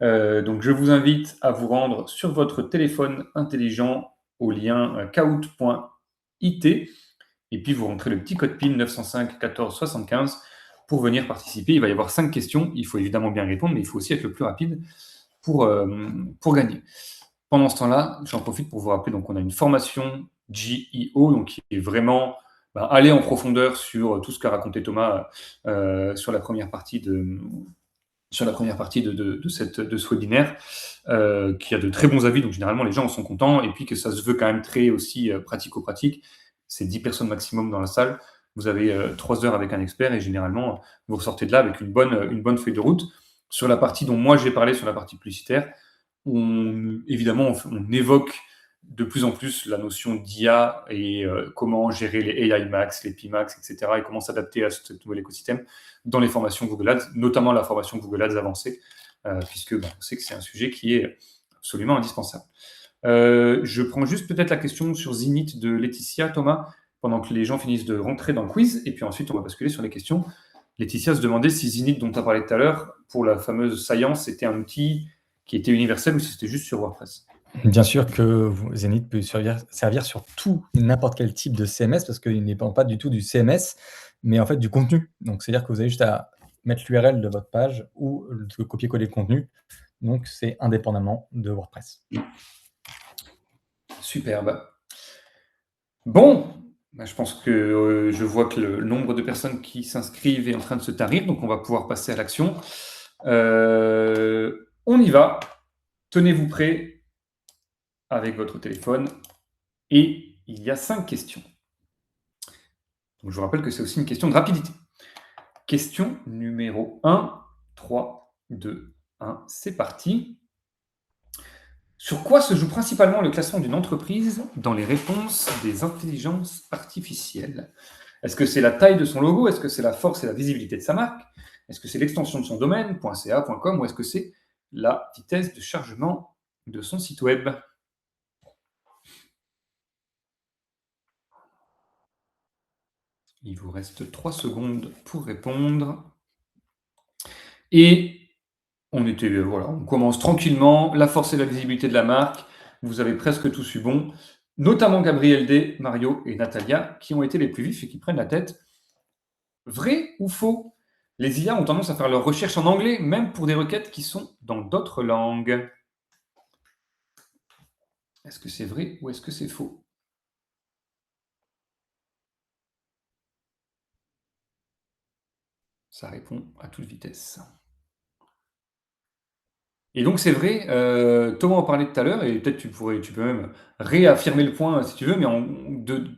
Donc je vous invite à vous rendre sur votre téléphone intelligent au lien kahoot.it et puis vous rentrez le petit code PIN 905 14 75 pour venir participer. Il va y avoir 5 questions. Il faut évidemment bien répondre, mais il faut aussi être le plus rapide pour gagner. Pendant ce temps-là, j'en profite pour vous rappeler, donc on a une formation GEO, donc qui est vraiment aller en profondeur sur tout ce qu'a raconté Thomas sur la première partie de ce webinaire, qui a de très bons avis, donc généralement les gens en sont contents, et puis que ça se veut quand même très aussi pratico-pratique. C'est 10 personnes maximum dans la salle. Vous avez 3 heures avec un expert, et généralement, vous ressortez de là avec une bonne feuille de route. Sur la partie dont moi j'ai parlé, sur la partie publicitaire, évidemment, on évoque de plus en plus la notion d'IA et comment gérer les AI Max, les PMax, etc., et comment s'adapter à ce nouvel écosystème dans les formations Google Ads, notamment la formation Google Ads avancée, puisque on sait que c'est un sujet qui est absolument indispensable. Je prends juste peut-être la question sur Zenith de Laetitia, Thomas, pendant que les gens finissent de rentrer dans le quiz, et puis ensuite on va basculer sur les questions. Laetitia se demandait si Zenith, dont tu as parlé tout à l'heure, pour la fameuse Science, c'était un outil qui était universel ou si c'était juste sur WordPress. Bien sûr que Zenith peut servir sur tout n'importe quel type de CMS, parce qu'il ne dépend pas du tout du CMS, mais en fait du contenu. Donc c'est-à-dire que vous avez juste à mettre l'URL de votre page ou de copier-coller le contenu. Donc c'est indépendamment de WordPress. Superbe. Bon, je pense que je vois que le nombre de personnes qui s'inscrivent est en train de se tarir, donc on va pouvoir passer à l'action. On y va. Tenez-vous prêts avec votre téléphone. Et il y a 5 questions. Donc je vous rappelle que c'est aussi une question de rapidité. Question numéro 1, 3, 2, 1, c'est parti. Sur quoi se joue principalement le classement d'une entreprise dans les réponses des intelligences artificielles? Est-ce que c'est la taille de son logo? Est-ce que c'est la force et la visibilité de sa marque? Est-ce que c'est l'extension de son domaine, .ca, .com, ou est-ce que c'est la vitesse de chargement de son site web? Il vous reste 3 secondes pour répondre. Et on commence tranquillement. La force et la visibilité de la marque. Vous avez presque tous eu bon, notamment Gabriel D, Mario et Natalia, qui ont été les plus vifs et qui prennent la tête. Vrai ou faux? Les IA ont tendance à faire leurs recherches en anglais, même pour des requêtes qui sont dans d'autres langues. Est-ce que c'est vrai ou est-ce que c'est faux? Ça répond à toute vitesse. Et donc c'est vrai, Thomas en parlait tout à l'heure, et peut-être tu peux même réaffirmer le point si tu veux, mais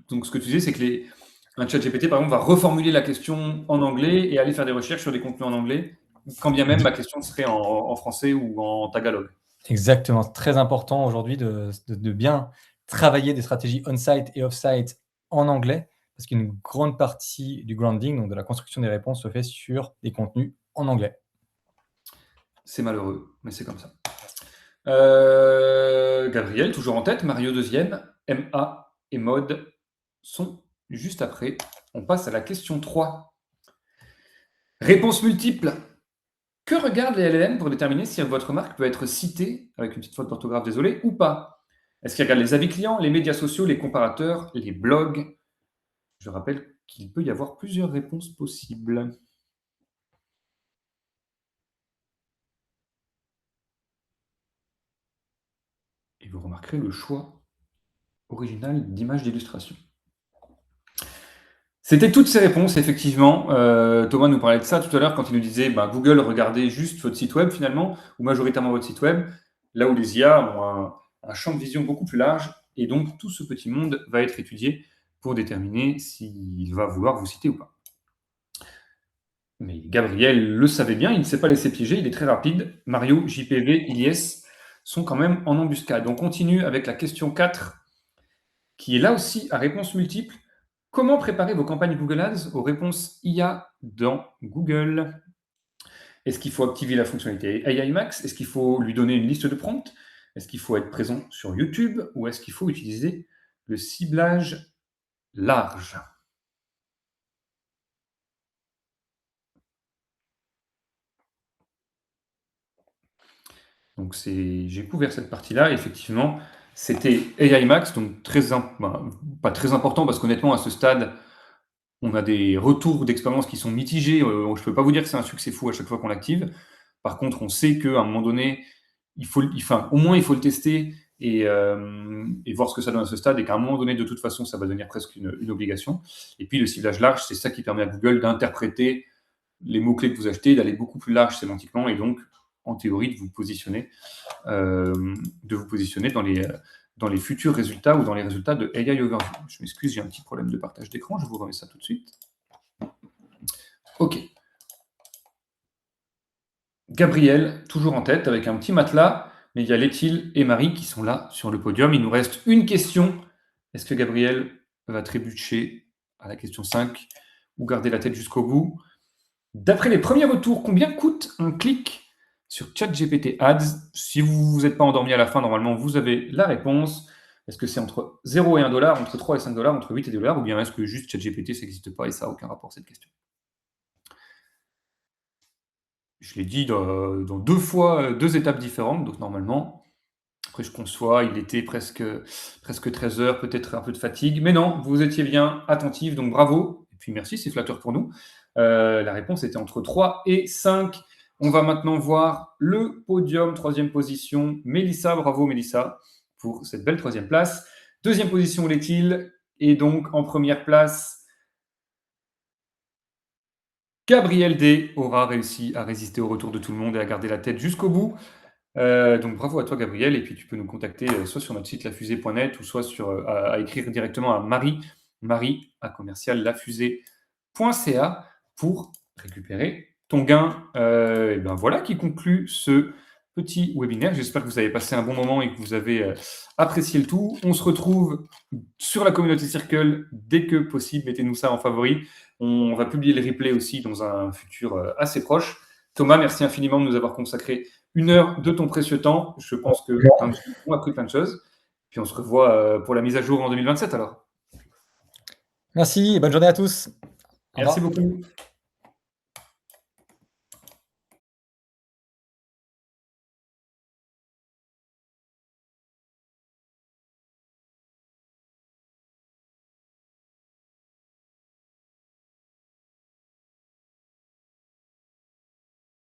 donc ce que tu disais, c'est que un ChatGPT, par exemple, va reformuler la question en anglais et aller faire des recherches sur des contenus en anglais, quand bien même ma question serait en français ou en tagalog. Exactement, c'est très important aujourd'hui de bien travailler des stratégies on-site et off-site en anglais, parce qu'une grande partie du grounding, donc de la construction des réponses, se fait sur des contenus en anglais. C'est malheureux, mais c'est comme ça. Gabriel, toujours en tête, Mario deuxième, MA et Mode sont juste après. On passe à la question 3. Réponse multiple. Que regardent les LLM pour déterminer si votre marque peut être citée, avec une petite faute d'orthographe, désolé, ou pas? Est-ce qu'ils regardent les avis clients, les médias sociaux, les comparateurs, les blogs? Je rappelle qu'il peut y avoir plusieurs réponses possibles. Et vous remarquerez le choix original d'images d'illustration. C'était toutes ces réponses, effectivement. Thomas nous parlait de ça tout à l'heure quand il nous disait Google, regardez juste votre site web finalement, ou majoritairement votre site web, là où les IA ont un champ de vision beaucoup plus large, et donc tout ce petit monde va être étudié pour déterminer s'il va vouloir vous citer ou pas. Mais Gabriel le savait bien, il ne s'est pas laissé piéger, il est très rapide. Mario, JPV, Ilyes sont quand même en embuscade. On continue avec la question 4, qui est là aussi à réponse multiple. Comment préparer vos campagnes Google Ads aux réponses IA dans Google? Est-ce qu'il faut activer la fonctionnalité AI Max? Est-ce qu'il faut lui donner une liste de prompts? Est-ce qu'il faut être présent sur YouTube? Ou est-ce qu'il faut utiliser le ciblage large? Donc j'ai couvert cette partie-là. Effectivement, c'était AI Max, donc pas très important parce qu'honnêtement, à ce stade, on a des retours d'expérience qui sont mitigés. Je ne peux pas vous dire que c'est un succès fou à chaque fois qu'on l'active. Par contre, on sait qu'à un moment donné, au moins il faut le tester et voir ce que ça donne à ce stade, et qu'à un moment donné, de toute façon, ça va devenir presque une obligation. Et puis le ciblage large, c'est ça qui permet à Google d'interpréter les mots-clés que vous achetez, d'aller beaucoup plus large sémantiquement, et donc, en théorie, de vous positionner dans les futurs résultats ou dans les résultats de AI Overview. Je m'excuse, j'ai un petit problème de partage d'écran, je vous remets ça tout de suite. Ok. Gabriel, toujours en tête, avec un petit matelas, mais il y a Létile et Marie qui sont là sur le podium. Il nous reste une question. Est-ce que Gabriel va trébucher à la question 5 ou garder la tête jusqu'au bout? D'après les premiers retours, combien coûte un clic sur ChatGPT Ads? Si vous vous êtes pas endormi à la fin, normalement, vous avez la réponse. Est-ce que c'est entre 0 et 1 dollar, entre 3 et 5 dollars, entre 8 et 10 dollars, ou bien est-ce que juste ChatGPT, ça n'existe pas et ça n'a aucun rapport, cette question? Je l'ai dit dans deux étapes différentes, donc normalement, après je conçois, il était presque 13 heures, peut-être un peu de fatigue, mais non, vous étiez bien attentif, donc bravo, et puis merci, c'est flatteur pour nous. La réponse était entre 3 et 5. On va maintenant voir le podium, troisième position. Mélissa, bravo Mélissa, pour cette belle troisième place. Deuxième position, l'est-il? Et donc, en première place, Gabriel D aura réussi à résister au retour de tout le monde et à garder la tête jusqu'au bout. Donc bravo à toi Gabriel, et puis tu peux nous contacter soit sur notre site lafusée.net ou soit à écrire directement à marie@lafusée.ca pour récupérer ton gain. Et ben voilà qui conclut ce petit webinaire. J'espère que vous avez passé un bon moment et que vous avez apprécié le tout. On se retrouve sur la communauté Circle dès que possible. Mettez-nous ça en favori. On va publier le replay aussi dans un futur assez proche. Thomas, merci infiniment de nous avoir consacré 1 heure de ton précieux temps. Je pense que tu as appris plein de choses. Puis on se revoit pour la mise à jour en 2027 alors. Merci et bonne journée à tous. Au Merci revoir. beaucoup.